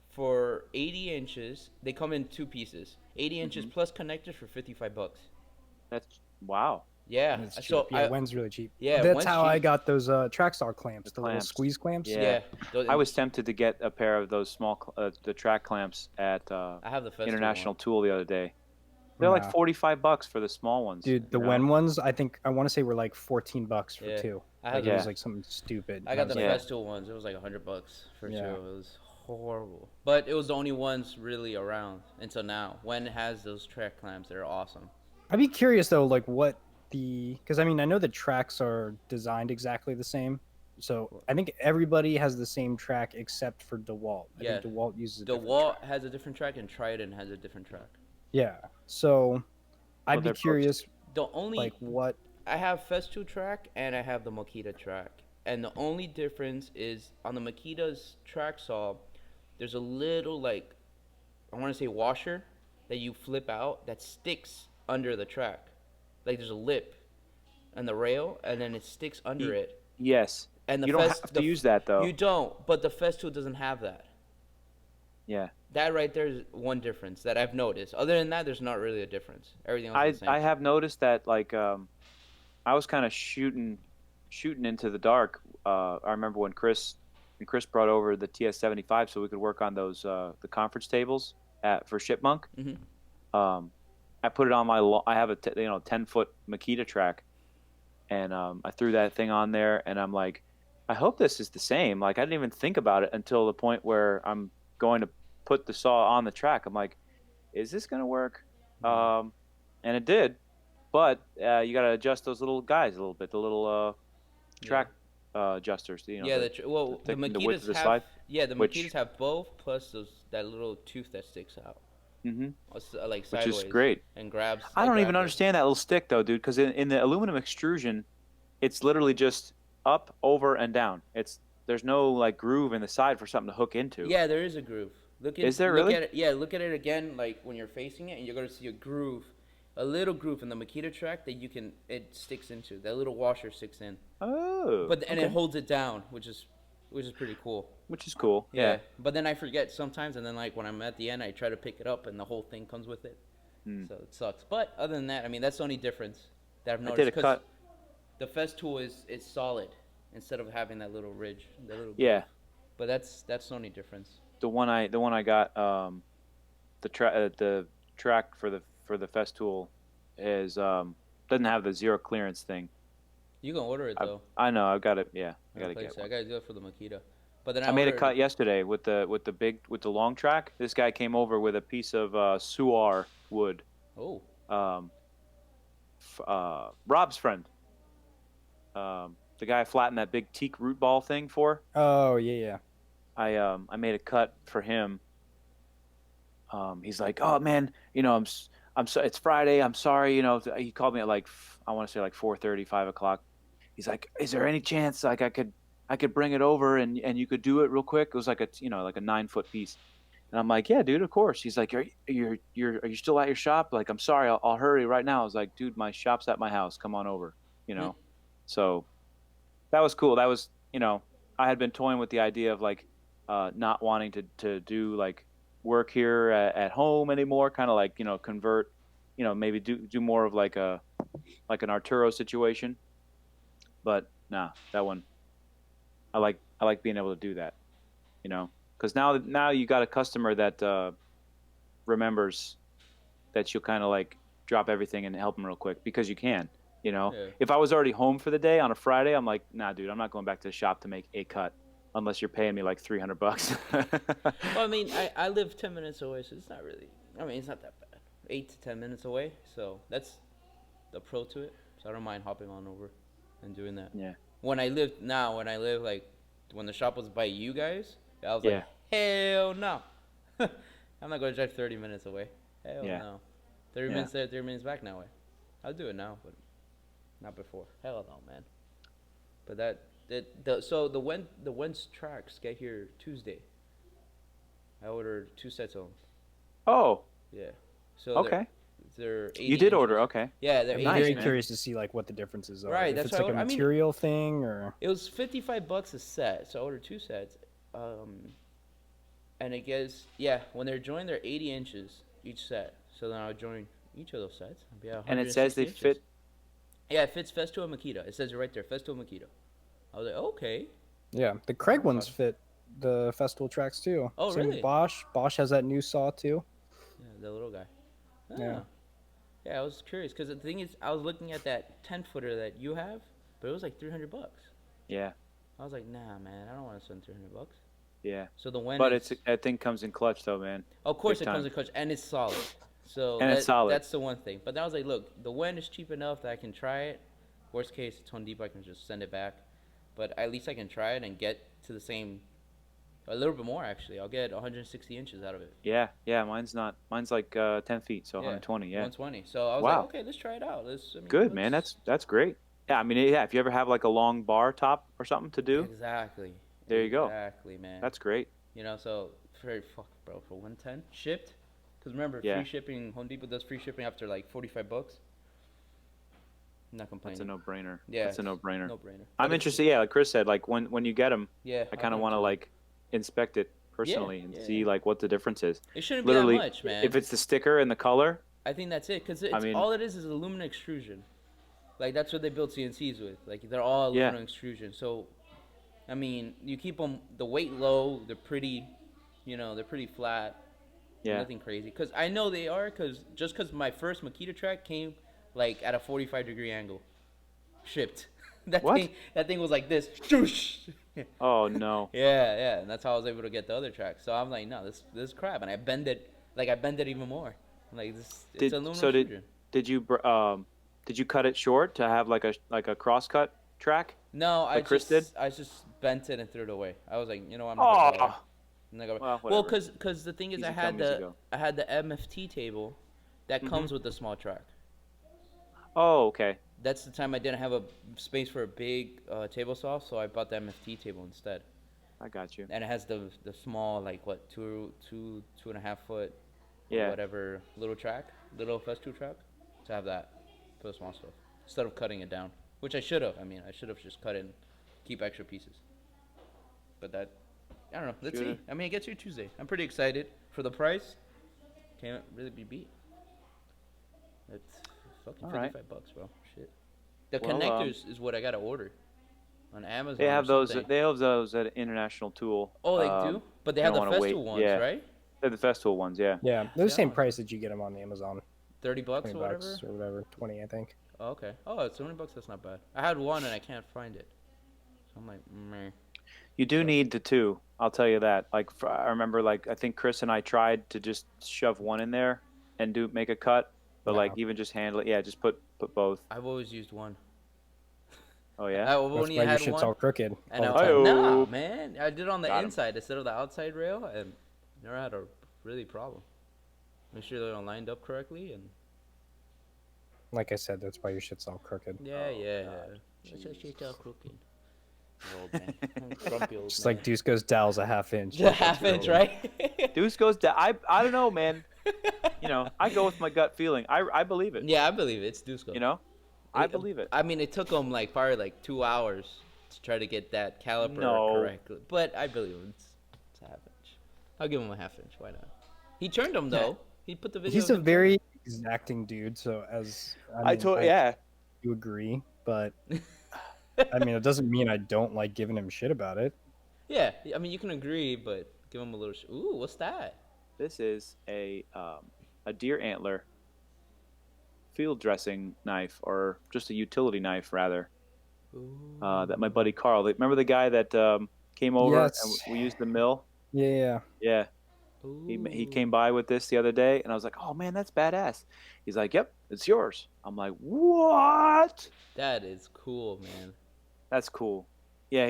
for 80 inches. They come in two pieces, 80 inches plus connectors for $55. that's wow. Yeah. It's cheap. So yeah, I, Wen's really cheap. Yeah, that's Wen's how I cheap. got those Trackstar clamps, The the little clamps. squeeze clamps. Yeah. those- I was tempted to get a pair of those small the track clamps at I have the Festool International one. Tool the other day. They're like Nah. $45 for the small ones. Dude, the you know? Wen ones, I want to say were like $14 for Yeah. two. I Like, had it was Yeah. like something stupid. I got was the like, Yeah. Festool ones. It was like $100 for Yeah. two. It was horrible, but it was the only ones really around until now. When has those track clamps? They're awesome. I'd be curious though, like what because I mean I know the tracks are designed exactly the same, so I think everybody has the same track except for DeWalt. I Yeah. think DeWalt uses a different DeWalt track. has a different track, and Trident has a different track. Yeah, so I'd they're be both- curious, The only like what. I have Festool track and I have the Makita track, and the only difference is on the Makita's track saw, there's a little like I want to say washer that you flip out that sticks under the track. Like there's a lip and the rail, and then it sticks under it. Yes. And the You don't have to use that though. You don't, but the Festool doesn't have that. Yeah. That right there is one difference that I've noticed. Other than that, there's not really a difference. Everything else is the same. I have noticed that like I was kind of shooting into the dark. I remember when Chris brought over the TS75 so we could work on those the conference tables for Chipmunk. Mm-hmm. I put it on I have a 10-foot Makita track, and I threw that thing on there, and I'm like, I hope this is the same. Like I didn't even think about it until the point where I'm going to put the saw on the track. I'm like, is this gonna work? And it did, but you gotta adjust those little guys a little bit, the little track adjusters. You know, yeah, the width of the Makitas have slide. yeah, the which- Makitas have both plus that little tooth that sticks out. Mm-hmm. Like Which sideways. is great. And grabs. I don't even grab it. understand that little stick though, dude. Because in the aluminum extrusion, it's literally just up, over, and down. There's no like groove in the side for something to hook into. Yeah, there is a groove. Is there look really? At it, yeah, look at it again, like when you're facing it, and you're gonna see a groove, a little groove in the Makita track that it sticks into. That little washer sticks in. Oh. And it holds it down, which is pretty cool. Which is cool. Yeah. But then I forget sometimes, and then like when I'm at the end, I try to pick it up, and the whole thing comes with it. So it sucks. But other than that, I mean, that's the only difference that I've noticed. I did a cut. The Festool is solid instead of having that little ridge. That little Yeah. groove. But that's the only difference. The one I got the track for the Festool is doesn't have the zero clearance thing. You can order it though. I know. I've got it. Yeah. I gotta Replace get it. one. I gotta do it for the Makita. But then I made a ordered- cut yesterday with the long track. This guy came over with a piece of suar wood. Oh. Rob's friend. The guy I flattened that big teak root ball thing for. Oh yeah. I made a cut for him. He's like, oh man, I'm so, it's Friday. I'm sorry. He called me at like, I want to say like 4:30, 5 o'clock. He's like, is there any chance like I could bring it over and you could do it real quick? It was like a 9-foot piece. And I'm like, yeah, dude, of course. He's like, are you still at your shop? Like, I'm sorry, I'll hurry right now. I was like, dude, my shop's at my house. Come on over. So that was cool. That was, I had been toying with the idea of like not wanting to do like work here at home anymore. Kind of like, convert, maybe do more of like an Arturo situation. But nah, that one, I like being able to do that, because now you got a customer that remembers that you'll kind of like drop everything and help them real quick because you can. Yeah. If I was already home for the day on a Friday, I'm like, nah, dude, I'm not going back to the shop to make a cut unless you're paying me like $300. Well, I mean, I live 10 minutes away, so it's not really. I mean, it's not that bad. 8 to 10 minutes away, so that's the pro to it. So I don't mind hopping on over and doing that. Yeah. When I live like when the shop was by you guys, I was Yeah. like, hell no. I'm not going to drive 30 minutes away. Hell Yeah. no. 30 Yeah. minutes there, 30 minutes back now way. I'll do it now, but not before. Hell no, man. But so the Wentz tracks get here Tuesday. I ordered 2 sets of them. Oh, Yeah. So okay. they're 80 You did order, inches. okay. Yeah, they're I'm 80 Nice, very inches. man. curious to see like what the differences are. Right, If that's it's what like a I mean- material thing or. It was $55 a set, so I ordered 2 sets. And it gets when they're joined, they're 80 inches each set. So then I would join each of those sets. It'd be And it says 160 they inches. fit. Yeah, it fits Festool and Makita. It says it right there, Festool and Makita. I was like, okay. Yeah, the Craig ones fit the Festool tracks too. Oh, Same with really? Bosch. Bosch has that new saw too. Yeah, the little guy. Yeah. Yeah, I was curious because the thing is, I was looking at that 10-footer that you have, but it was like $300. Yeah, I was like, nah, man, I don't want to spend $300. yeah. So the Wentz. But that thing comes in clutch though, man. Of course, Big it comes time. in clutch, and it's solid. So And it's solid. That's the one thing. But then I was like, look, the Wen is cheap enough that I can try it. Worst case, it's Home Depot, I can just send it back. But at least I can try it and get to the same, a little bit more actually. I'll get 160 inches out of it. Yeah. Mine's like 10 feet, so Yeah, 120. Yeah. 120. So I was Wow. like, okay, let's try it out. Good, man. That's great. Yeah, I mean, yeah. If you ever have like a long bar top or something to do, Exactly. There you go. Exactly, man. that's great. So Very fuck, bro. For 110 shipped. Because remember, Yeah. free shipping. Home Depot does free shipping after like $45. I'm not complaining. That's a no-brainer. Yeah, That's a no-brainer. No brainer. I'm interested. Yeah, like Chris said, like when you get them, Yeah, I kind of want to like inspect it personally and see like what the difference is. It shouldn't Literally, be that much, man. if it's the sticker and the color, I think that's it, because I mean- all it is aluminum extrusion. Like, that's what they build CNCs with. Like, they're all Yeah. aluminum extrusion. So, I mean, you keep them, the weight low, they're pretty, they're pretty flat. yeah, Nothing crazy. Because I know they are, because my first Makita track came, like, at a 45-degree angle. Shipped. What? That thing was like this. Shoosh! oh no, Yeah, and that's how I was able to get the other track. So I'm like, no, this is crap, and I bend it even more. Like this, it's aluminum extrusion. Did you cut it short to have like a cross cut track? No, like Chris did? I just bent it and threw it away. I was like, I'm not gonna bother. Oh, I'm not gonna- well, well, whatever. cause the thing is, Easy I had come, easy the go. MFT table that comes with the small track. oh, okay. That's the time I didn't have a space for a big table saw, so I bought the MFT table instead. I got you. And it has the small, like, what, 2.5 foot, Yeah. or whatever, little festool track, to have that for the small stuff instead of cutting it down, which I should have. I mean, I should have just cut it and keep extra pieces. But that, I don't know. Let's see. I mean, it gets here Tuesday. I'm pretty excited for the price. Can't really be beat. It's fucking All right. $55, bro. Shit. The Well, connectors is what I gotta order on Amazon. They have or those. something. They have those at International Tool. Oh, they do? But they I have the don't wanna wait. Festool ones, Yeah. right? They're the Festool ones, yeah. Yeah, they're the same Yeah. price that you get them on Amazon. $30 $20 or whatever? or whatever, 20 I think. Oh, okay. Oh, it's $20. That's not bad. I had one and I can't find it. So I'm like, meh. You do need the two. I'll tell you that. Like I remember, like I think Chris and I tried to just shove one in there and make a cut, but No. like even just handle it. Yeah, just put both. I've always used one. Oh yeah. I've That's only why your had shit's one. all crooked. And all I the was time. like, Hi-yo. nah, man. I did it on the Got 'em. inside instead of the outside rail, and never had a really problem. Make sure they're all lined up correctly, and Like I said, that's why your shit's all crooked. yeah. God. That's why shit's all crooked. Old man. Grumpy old Just man. like Dusko's dowel's a half inch. The half inch, right? Deuce goes down. I don't know, man. You know, I go with my gut feeling. I believe it. Yeah, I believe it. It's Dusko. You know, I believe it. I mean, it took him like probably like 2 hours to try to get that caliper No. correctly, but I believe him. It's a half inch. I'll give him a half inch. Why not? He turned them though. He put the video. He's of a him very exacting dude, so as I told yeah. you agree, but I mean, it doesn't mean I don't like giving him shit about it. Yeah, I mean you can agree, but give him a little. Ooh, what's that? This is a deer antler field dressing knife, or just a utility knife rather. Ooh. That my buddy Carl. Remember the guy that came over Yes. and we used the mill? Yeah. Yeah. He came by with this the other day, and I was like, "Oh man, that's badass." He's like, "Yep, it's yours." I'm like, "What?" That is cool, man. That's cool. Yeah,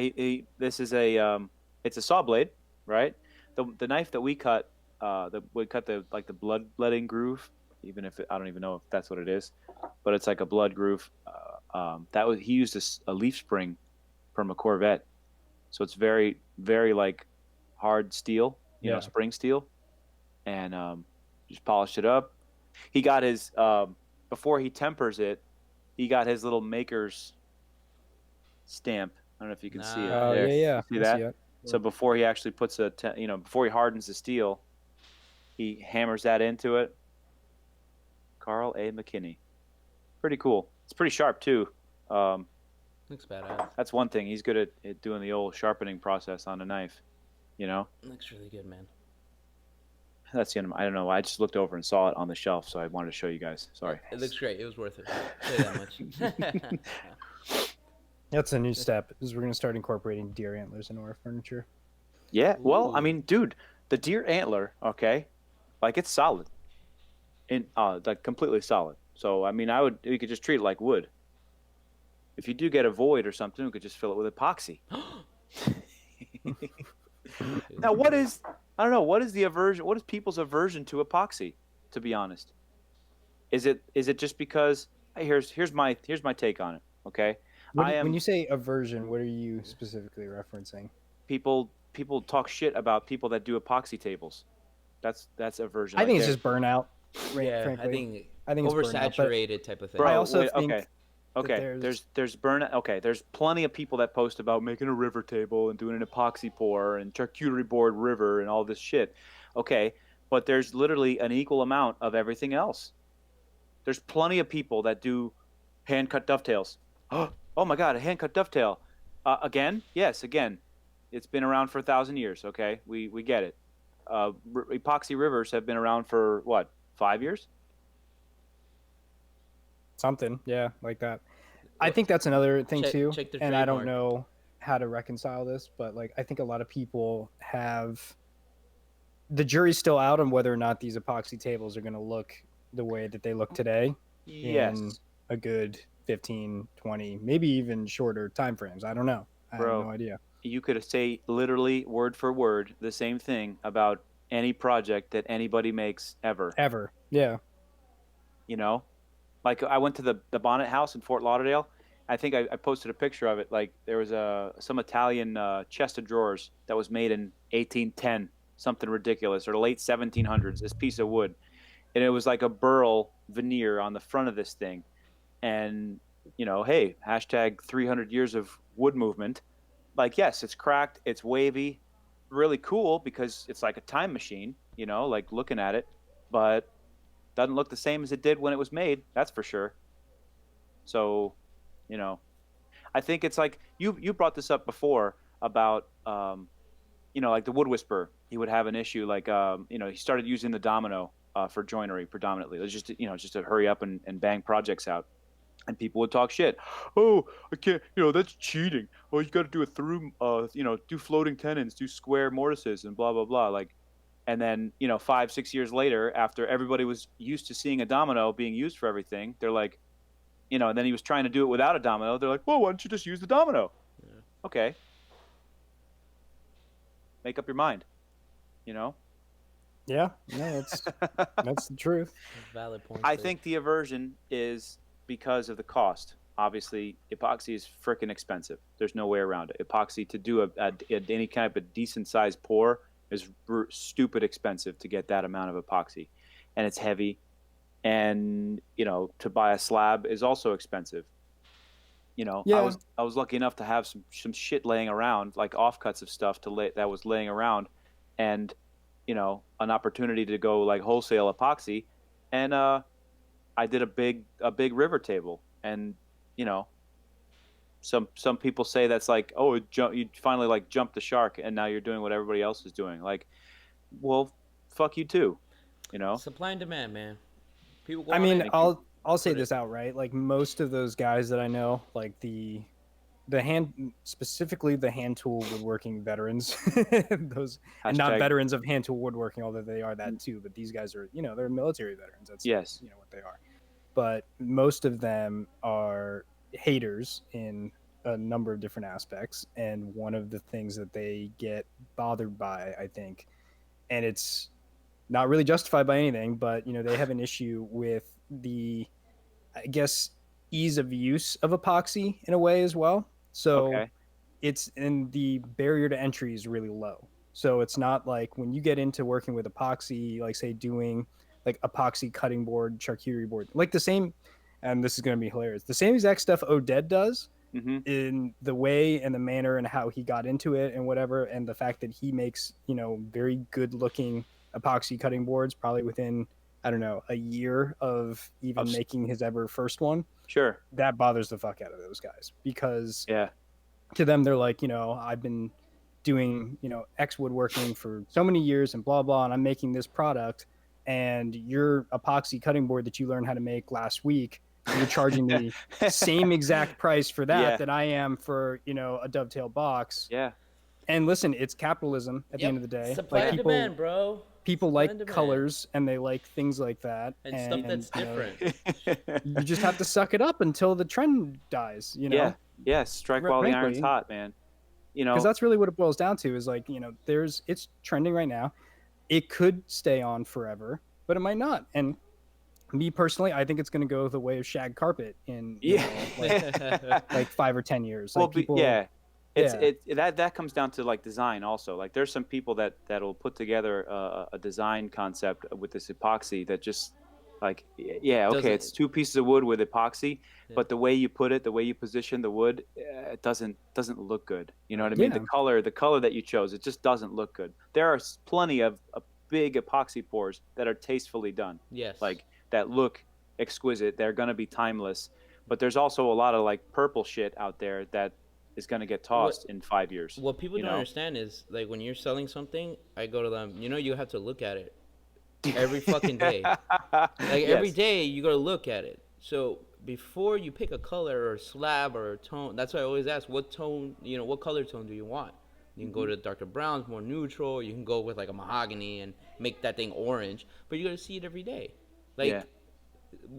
this is it's a saw blade, right? The knife that we cut, we cut the bloodletting groove, even if I don't even know if that's what it is, but it's like a blood groove. He used a leaf spring from a Corvette, so it's very very like hard steel, Yeah. spring steel, and just polished it up. He got his before he tempers it, he got his little maker's stamp. I don't know if you can see it. Oh there. yeah. See I that? it. So before he actually puts before he hardens the steel, he hammers that into it. Carl A. McKinney. Pretty cool. It's pretty sharp too. Looks badass. That's one thing. He's good at doing the old sharpening process on a knife. Looks really good, man. That's the end. I don't know. I just looked over and saw it on the shelf, so I wanted to show you guys. Sorry. It looks great. It was worth it. Say that much. That's a new step. Is we're gonna start incorporating deer antlers into our furniture. Yeah. Well, I Ooh. mean, dude, the deer antler, okay, like it's solid, like completely solid. So I mean, we could just treat it like wood. If you do get a void or something, we could just fill it with epoxy. Now, I don't know, what is the aversion? What is people's aversion to epoxy? To be honest, is it just because? Hey, here's my take on it. Okay, When you say aversion, what are you specifically referencing? people people talk shit about people that do epoxy tables. That's a version. I think right it's there. just burnout. Yeah, Frankly, I think it's burnout. But oversaturated type of thing. Bro, I also wait, think okay. Okay, there's- there's burnout. Okay, there's plenty of people that post about making a river table and doing an epoxy pour and charcuterie board river and all this shit. Okay, but there's literally an equal amount of everything else. There's plenty of people that do hand cut dovetails. Oh my God, a hand cut dovetail. Again? Yes, again. It's been around for 1,000 years. Okay, we get it. Epoxy rivers have been around for what, 5 years? something, yeah, like that. I think that's another thing too, check the and I don't trademark. know how to reconcile this, but like I think a lot of people have the jury's still out on whether or not these epoxy tables are going to look the way that they look today Yes. in a good 15, 20, maybe even shorter time frames. I don't know. I Bro. have no idea. You could say literally word for word the same thing about any project that anybody makes ever. Ever. Yeah. You know, like I went to the Bonnet House in Fort Lauderdale. I think I posted a picture of it. Like there was some Italian chest of drawers that was made in 1810, something ridiculous, or the late 1700s. This piece of wood, and it was like a burl veneer on the front of this thing. And you know, hey, hashtag 300 years of wood movement. Like, yes, it's cracked, it's wavy, really cool because it's like a time machine. You know, like looking at it, but doesn't look the same as it did when it was made. That's for sure. So, you know, I think it's like you brought this up before about you know, like the Wood Whisperer. He would have an issue like you know, he started using the domino for joinery predominantly. It was just, you know, just to hurry up and bang projects out. And people would talk shit. Oh, I can't, you know, that's cheating. Oh, you got to do it through, you know, do floating tenons, do square mortises, and blah blah blah. Like, and then, you know, 5-6 years later, after everybody was used to seeing a domino being used for everything, they're like, you know, and then he was trying to do it without a domino. They're like, well, why don't you just use the domino? Yeah. Okay. Make up your mind. You know. Yeah. No, that's the truth. Valid point. I think the aversion is because of the cost. Obviously, epoxy is freaking expensive. There's no way around it. Epoxy to do any kind of a decent sized pour is stupid expensive to get that amount of epoxy, and it's heavy. And you know, to buy a slab is also expensive. You know, Yeah. I was lucky enough to have some shit laying around, like offcuts of stuff that was laying around, and you know, an opportunity to go like wholesale epoxy, and I did a big river table, and you know, some people say that's like, oh, you finally like jumped the shark, and now you're doing what everybody else is doing. Like, well, fuck you too, you know. supply and demand, man. People. I want mean, it. I'll say Put it- this outright. Like most of those guys that I know, like the specifically the hand tool woodworking veterans, those and not Hashtag- veterans of hand tool woodworking, although they are that too. But these guys are, you know, they're military veterans. That's Yes. you know what they are. But most of them are haters in a number of different aspects, and one of the things that they get bothered by, I think, and it's not really justified by anything, but you know, they have an issue with the, I guess, ease of use of epoxy in a way as well. So Okay. it's and the barrier to entry is really low. So it's not like when you get into working with epoxy, like say doing like epoxy cutting board, charcuterie board, like the same, and this is going to be hilarious, the same exact stuff Oded does Mm-hmm. in the way and the manner and how he got into it and whatever, and the fact that he makes, you know, very good looking epoxy cutting boards probably within, I don't know, a year of even Of- making his ever first one. Sure. That bothers the fuck out of those guys because Yeah. to them they're like, you know, I've been doing, you know, X woodworking for so many years and blah blah, and I'm making this product, and your epoxy cutting board that you learned how to make last week, you're charging me same exact price for that Yeah. that I am for, you know, a dovetail box. Yeah. And listen, it's capitalism at the Yep. end of the day. Supply Like and people, demand, bro. people Supply and like demand. colors and they like things like that, And stuff that's you know, different. you just have to suck it up until the trend dies, you know. Yeah. Yeah. Strike while the iron's Frankly, hot, man. You know. because that's really what it boils down to is like, you know, it's trending right now. It could stay on forever, but it might not. And me personally, I think it's going to go the way of shag carpet in you Yeah. know, like 5 or 10 years. Well, Like people, yeah. That comes down to like design also. Like there's some people that'll put together a design concept with this epoxy that just like okay, Doesn't it's two pieces of wood with epoxy, Yeah. but the way you put it, the way you position the wood, it doesn't look good. You know what I mean? Yeah. The color that you chose, it just doesn't look good. There are plenty of big epoxy pours that are tastefully done, Yes. like that look exquisite. They're gonna be timeless. But there's also a lot of like purple shit out there that is going to get tossed in 5 years. What people you don't know? understand is like when you're selling something, I go to them. You have to look at it every fucking day. Like every Yes. day, you got to look at it. So before you pick a color or slab or a tone, that's why I always ask, what tone, what color tone do you want? You can go to darker browns, more neutral. You can go with like a mahogany and make that thing orange. But you got to see it every day. Like Yeah.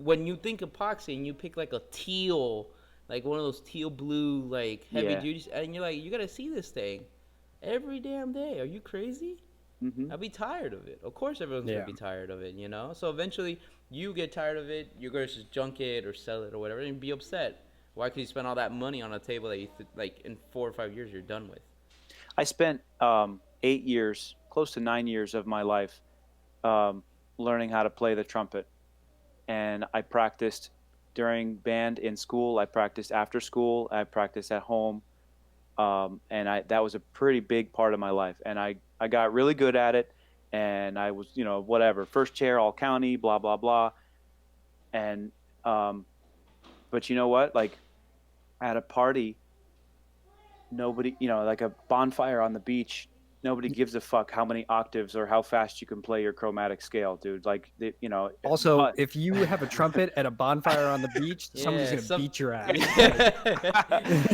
when you think epoxy and you pick like a teal, like one of those teal blue, like heavy Yeah. duties, and you're like, you got to see this thing every damn day. Are you crazy? Hmm. I'd be tired of it. Of course, everyone's Yeah. gonna be tired of it, So eventually, you get tired of it. You're gonna just junk it or sell it or whatever, and be upset. Why could you spend all that money on a table that like in 4 or 5 years you're done with? I spent 8 years, close to 9 years of my life, learning how to play the trumpet, and I practiced during band in school. I practiced after school. I practiced at home, and that was a pretty big part of my life. And I got really good at it, and I was whatever, first chair all county, blah blah blah. And but you know what? Like at a party, nobody, like a bonfire on the beach, nobody gives a fuck how many octaves or how fast you can play your chromatic scale, dude. Like Also, but- if you have a trumpet at a bonfire on the beach, somebody's Yeah, gonna beat your ass.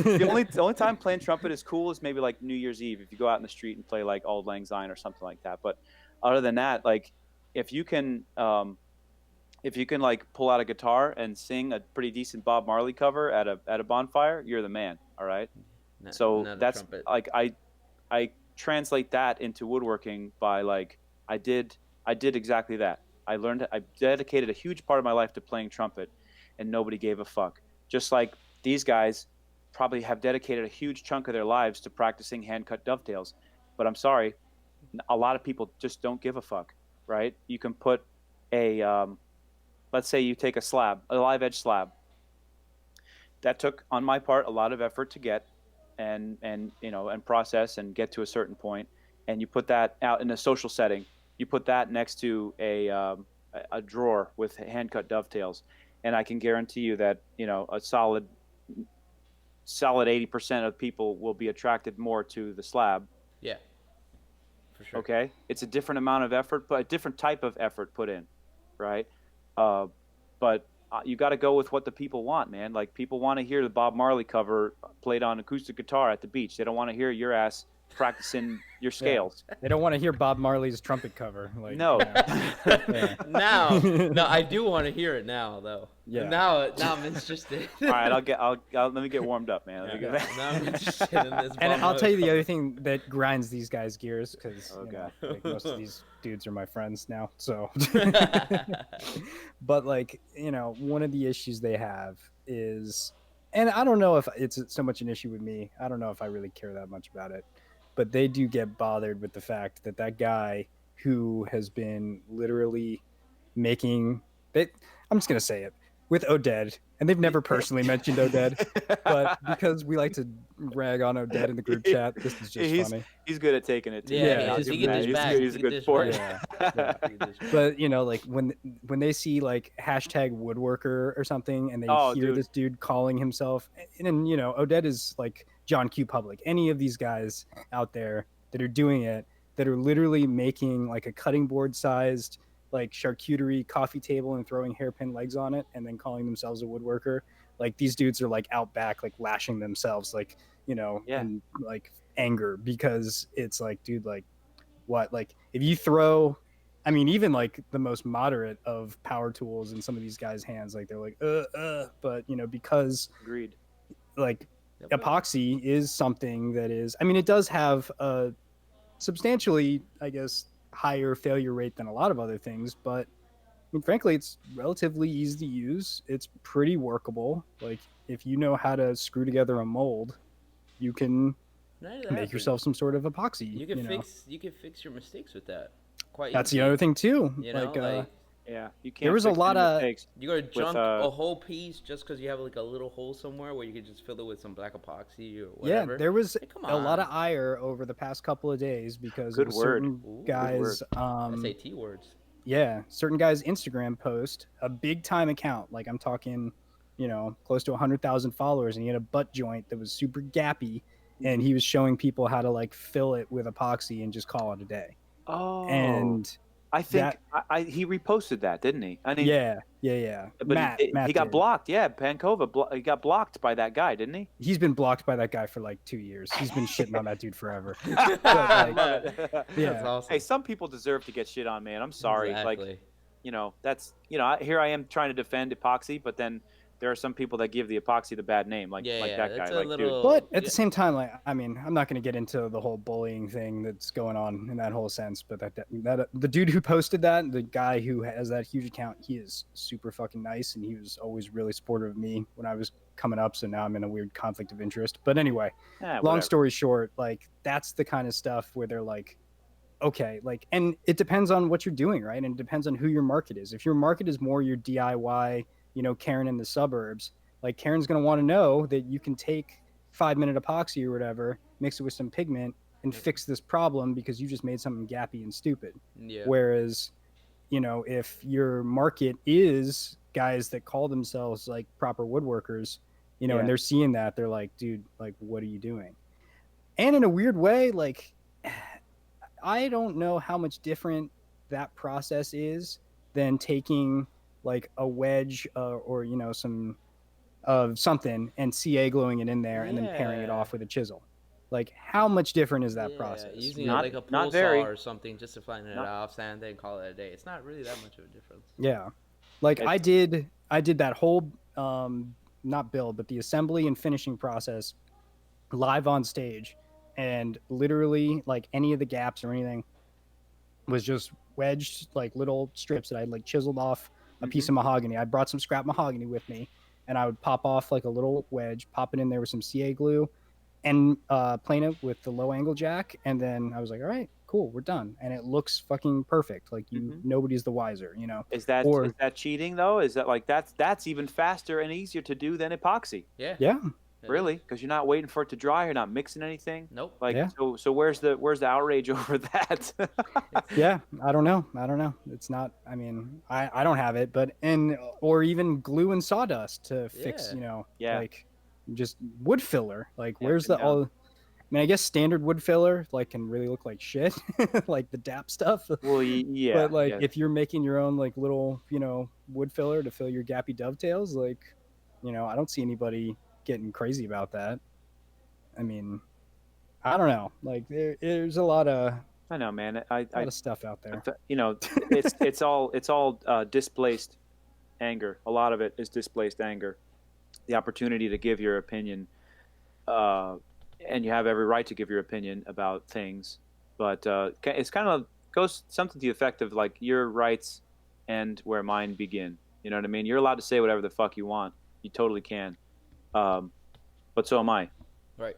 the only time playing trumpet is cool is maybe like New Year's Eve if you go out in the street and play like Auld Lang Syne or something like that. But other than that, like if you can like pull out a guitar and sing a pretty decent Bob Marley cover at a bonfire, you're the man. All right. So Not a that's trumpet. like I translate that into woodworking by like I did exactly that. I dedicated a huge part of my life to playing trumpet, and nobody gave a fuck. Just like these guys probably have dedicated a huge chunk of their lives to practicing hand cut dovetails, but I'm sorry, a lot of people just don't give a fuck, right? You can put let's say you take a live edge slab. That took on my part a lot of effort to get, and process and get to a certain point, and you put that out in a social setting. You put that next to a drawer with hand cut dovetails, and I can guarantee you that a solid 80% of people will be attracted more to the slab. Yeah, for sure. Okay, it's a different amount of effort, but a different type of effort put in, right? But you got to go with what the people want, man. Like people want to hear the Bob Marley cover played on acoustic guitar at the beach. They don't want to hear your ass practicing your scales. They don't want to hear Bob Marley's trumpet cover. Like, No. yeah. Now, no, I do want to hear it now, though. Yeah. Now I'm interested. All right, let me get warmed up, man. Let me get- Now I'm interested in this. And Bob I'll tell you the Marley other thing that grinds these guys' gears, because Oh, God. like most of these dudes are my friends now. So, cover. but like one of the issues they have is, and I don't know if it's so much an issue with me. I don't know if I really care that much about it, but they do get bothered with the fact that guy who has been literally making it. I'm just gonna say it with Oded, and they've never personally mentioned Oded, but because we like to rag on Oded in the group chat, this is just funny. He's good at taking it too. Yeah, he can dish back. He's He a can good dish sport. back. Yeah. He can dish back. But like when they see like hashtag woodworker or something, and they Oh, hear dude. this dude calling himself, and Oded is like John Q. Public. Any of these guys out there that are doing it, that are literally making like a cutting board sized like charcuterie coffee table and throwing hairpin legs on it, and then calling themselves a woodworker. Like these dudes are like out back, like lashing themselves, like Yeah. in like anger, because it's like, dude, like what, like if you throw, I mean, even like the most moderate of power tools in some of these guys' hands, like they're like but because Agreed. like epoxy is something that is, I mean, it does have a substantially, I guess, higher failure rate than a lot of other things, but I mean, frankly, it's relatively easy to use. It's pretty workable. Like if you know how to screw together a mold, you can None of that make happens. yourself some sort of epoxy. You can know? fix your mistakes with that. Quite That's the easily. other thing too. You know, like, Yeah, you can't. there was a fix lot any of mistakes you gotta with, junk a whole piece just because you have like a little hole somewhere where you could just fill it with some black epoxy or whatever. yeah, there was Hey, come a lot of on. ire over the past couple of days because Good of a word. certain Ooh, good guys. SAT words. Yeah, certain guys Instagram post, a big time account, like I'm talking, close to 100,000 followers, and he had a butt joint that was super gappy, and he was showing people how to like fill it with epoxy and just call it a day. Oh, And I think that, he reposted that, didn't he? I mean, yeah. but Matt he got did. blocked. Yeah, Pankova, he got blocked by that guy, didn't he? He's been blocked by that guy for like 2 years. He's been shitting on that dude forever. I like, love it. Yeah. That's awesome. Hey, some people deserve to get shit on, man. I'm sorry. Exactly. Like, that's here I am trying to defend epoxy, but then there are some people that give the epoxy the bad name, like that guy. that's a Like, little- But at yeah. the same time, like, I mean, I'm not going to get into the whole bullying thing that's going on in that whole sense. But that the dude who posted that, the guy who has that huge account, he is super fucking nice, and he was always really supportive of me when I was coming up. So now I'm in a weird conflict of interest. But anyway, long whatever. story short, like that's the kind of stuff where they're like, okay, like, and it depends on what you're doing, right? And it depends on who your market is. If your market is more your DIY, Karen in the suburbs, like Karen's going to want to know that you can take 5-minute epoxy or whatever, mix it with some pigment, and fix this problem because you just made something gappy and stupid. Yeah. Whereas, if your market is guys that call themselves like proper woodworkers, Yeah. and they're seeing that, they're like, dude, like, what are you doing? And in a weird way, like, I don't know how much different that process is than taking like a wedge or some of something and CA gluing it in there and then pairing it Yeah. off with a chisel. Like, how much different is that Yeah, process? using Not- like a not pull very. saw or something just to flatten it Not- off, sand it, and call it a day. It's not really that much of a difference. Yeah, like It's- I did that whole not build but the assembly and finishing process live on stage, and literally like any of the gaps or anything was just wedged like little strips that I'd like chiseled off a piece of mahogany. I brought some scrap mahogany with me, and I would pop off like a little wedge, pop it in there with some CA glue, and plane it with the low angle jack. And then I was like, all right, cool, we're done. And it looks fucking perfect. Like nobody's the wiser, Is that Or- is that cheating though? Is that like that's even faster and easier to do than epoxy? Yeah. Yeah. Really? Because you're not waiting for it to dry. You're not mixing anything. Nope. Like, Yeah. so where's the outrage over that? Yeah, I don't know. It's not. I mean, I don't have it, but or even glue and sawdust to fix. Yeah. Yeah. Like just wood filler. Like, Yeah, where's but the no. all? I mean, I guess standard wood filler like can really look like shit, like the DAP stuff. Well, yeah. But like, yeah. if you're making your own like little, wood filler to fill your gappy dovetails, like, I don't see anybody getting crazy about that. I mean, I don't know. Like, there's a lot of I know, man. a lot of stuff out there. It's all displaced anger. A lot of it is displaced anger. The opportunity to give your opinion, and you have every right to give your opinion about things, but it's kind of goes something to the effect of like your rights end where mine begin. You know what I mean? You're allowed to say whatever the fuck you want. You totally can, but so am I. Right.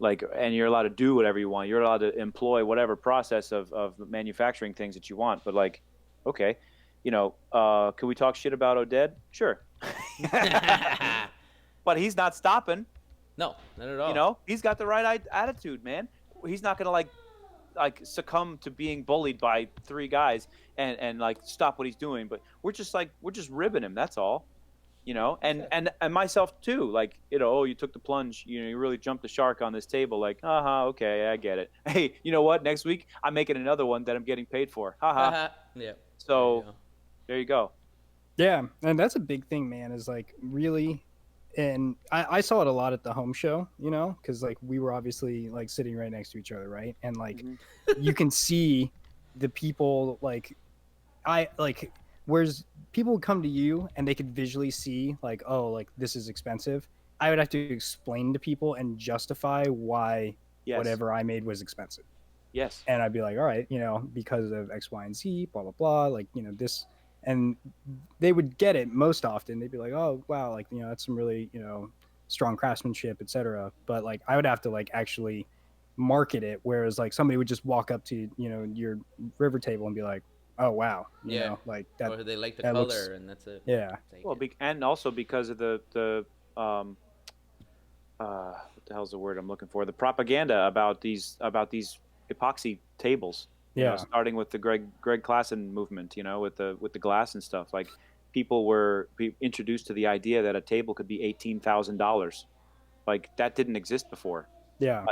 Like, and you're allowed to do whatever you want. You're allowed to employ whatever process of manufacturing things that you want. But like, okay, can we talk shit about Oded? Sure. But he's not stopping. No, not at all. He's got the right attitude, man. He's not gonna like succumb to being bullied by 3 guys and like stop what he's doing. But we're just ribbing him. That's all. And myself too. Like, oh, you took the plunge. You really jumped the shark on this table. Like, okay, I get it. Hey, you know what? Next week I'm making another one that I'm getting paid for. Haha. Yeah. So there you go. Yeah, and that's a big thing, man, is like really, and I saw it a lot at the home show, because like we were obviously like sitting right next to each other, right? And like you can see the people whereas people would come to you and they could visually see like, oh, like this is expensive. I would have to explain to people and justify why Yes. whatever I made was expensive. Yes. And I'd be like, all right, because of X, Y, and Z, blah, blah, blah, like, this, and they would get it most often. They'd be like, oh, wow, like, that's some really, strong craftsmanship, etc. But like I would have to like actually market it, whereas like somebody would just walk up to your river table and be like, oh wow, Yeah. like that. Or they like the that color looks- and that's it. Yeah, Take Well, it. and also because of the what the hell's the word I'm looking for? The propaganda about these epoxy tables. You know, yeah, starting with the Greg Klassen movement. You know, with the glass and stuff. Like people were introduced to the idea that a table could be $18,000. Like that didn't exist before. yeah.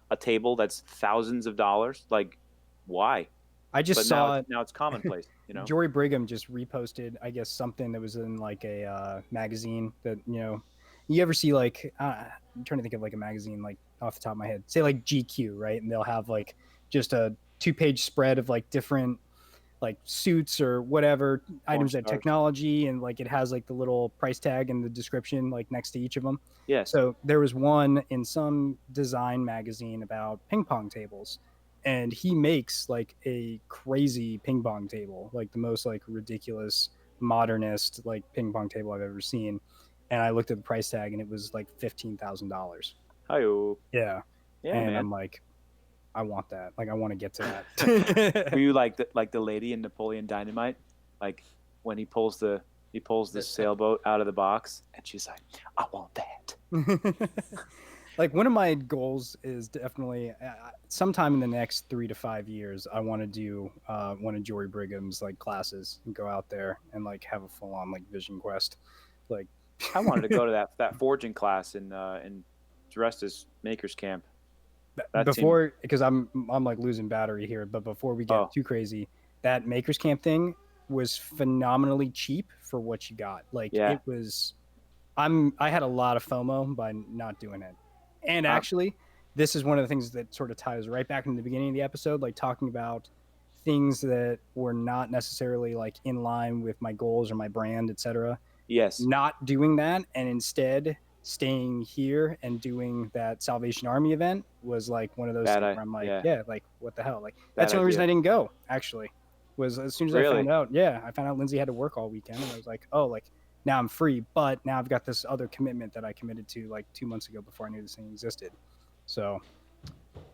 A table that's thousands of dollars. Like, why? I just But saw now it's commonplace. You know. Jory Brigham just reposted, I guess, something that was in like a magazine that you ever see like I'm trying to think of like a magazine like off the top of my head, say like GQ, right? And they'll have like just a 2-page spread of like different like suits or whatever items that stars. technology, and like it has like the little price tag and the description like next to each of them. Yes. So there was one in some design magazine about ping pong tables, and he makes like a crazy ping pong table, like the most like ridiculous modernist like ping pong table I've ever seen. And I looked at the price tag and it was like $15,000. Hi-yo. Yeah. Yeah, And man. I'm like, I want that. Like I want to get to that. Were you like the lady in Napoleon Dynamite? Like when he pulls the sailboat out of the box and she's like, I want that. Like one of my goals is definitely sometime in the next 3 to 5 years, I want to do one of Jory Brigham's like classes and go out there and like have a full on like vision quest. Like I wanted to go to that forging class in Dresda's Makers Camp. That before, because I'm like losing battery here, but before we get too crazy, that Makers Camp thing was phenomenally cheap for what you got. Like it was, I had a lot of FOMO by not doing it. And actually, this is one of the things that sort of ties right back into the beginning of the episode, like talking about things that were not necessarily like in line with my goals or my brand, etc. Yes. Not doing that and instead staying here and doing that Salvation Army event was like one of those things where I'm like, yeah, like what the hell? Like that's the only reason I didn't go, actually, was as soon as I found out, I found out Lindsay had to work all weekend, and I was like, oh, like now I'm free, but now I've got this other commitment that I committed to like 2 months ago before I knew this thing existed. So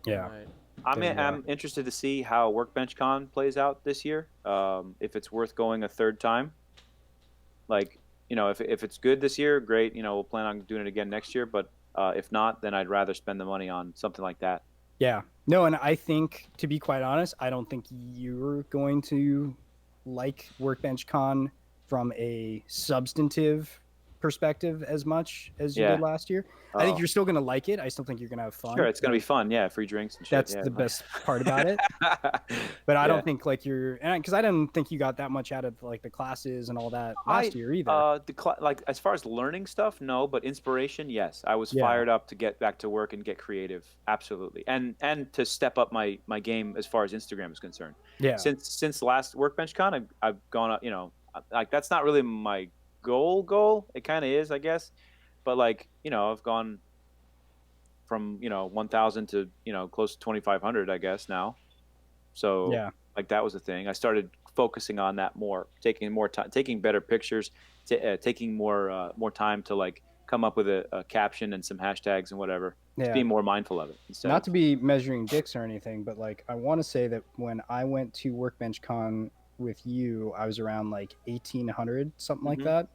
yeah. Right. I'm interested to see how Workbench Con plays out this year. If it's worth going a third time. Like, if it's good this year, great. We'll plan on doing it again next year. But if not, then I'd rather spend the money on something like that. Yeah. No, and I think, to be quite honest, I don't think you're going to like Workbench Con from a substantive perspective as much as you did last year. I think you're still going to like it. I still think you're going to have fun. Sure, it's going to be fun. Yeah, free drinks and shit. That's the best part about it. But I don't think like because I didn't think you got that much out of like the classes and all that last year either. Like as far as learning stuff, no, but inspiration, yes. I was fired up to get back to work and get creative, absolutely, and to step up my game as far as Instagram is concerned. Yeah. Since last Workbench Con, I've gone up. Like that's not really my goal. It kind of is, I guess. But like, I've gone from, 1,000 to, close to 2,500, I guess now. So like that was the thing. I started focusing on that more, taking more time, taking better pictures, taking more time to like come up with a caption and some hashtags and whatever. Just being more mindful of it. Not to be measuring dicks or anything, but like, I want to say that when I went to Workbench Con with you, I was around like 1,800, something like that.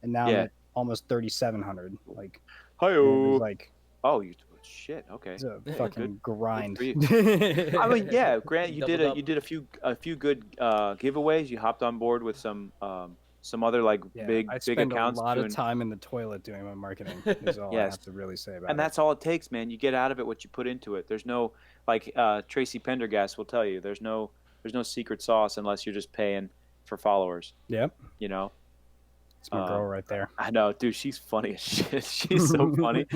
And now I'm at almost 3,700. Like, hi-yo. Like, oh, shit. Okay, it's a fucking grind. I mean, yeah. Grant, you did a few good giveaways. You hopped on board with some other like big accounts. I spend a lot of time in the toilet doing my marketing. Is all I have to really say about it. And that's all it takes, man. You get out of it what you put into it. There's no like Tracy Pendergast will tell you. There's no secret sauce unless you're just paying for followers. Yep. It's my girl right there. I know, dude. She's funny as shit. She's so funny.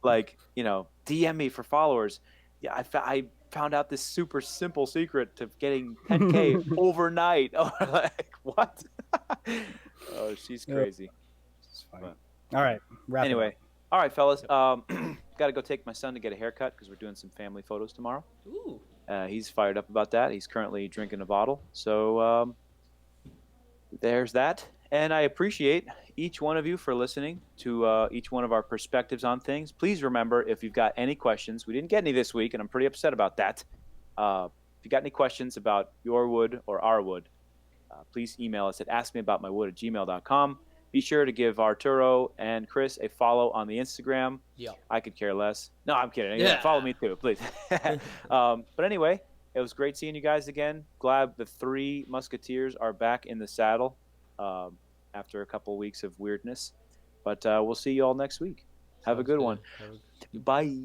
Like, DM me for followers. Yeah, I found out this super simple secret to getting 10K overnight. Oh, like what? Oh, she's crazy. It's funny. All right. Anyway, all right, fellas. Got to go take my son to get a haircut because we're doing some family photos tomorrow. Ooh. He's fired up about that. He's currently drinking a bottle. So there's that. And I appreciate each one of you for listening to each one of our perspectives on things. Please remember, if you've got any questions, we didn't get any this week, and I'm pretty upset about that. If you got any questions about your wood or our wood, please email us at askmeaboutmywood@gmail.com. Be sure to give Arturo and Chris a follow on the Instagram. Yeah. I could care less. No, I'm kidding. Yeah. Follow me too, please. But anyway, it was great seeing you guys again. Glad the three Musketeers are back in the saddle after a couple weeks of weirdness. But we'll see you all next week. Have a good one. Bye.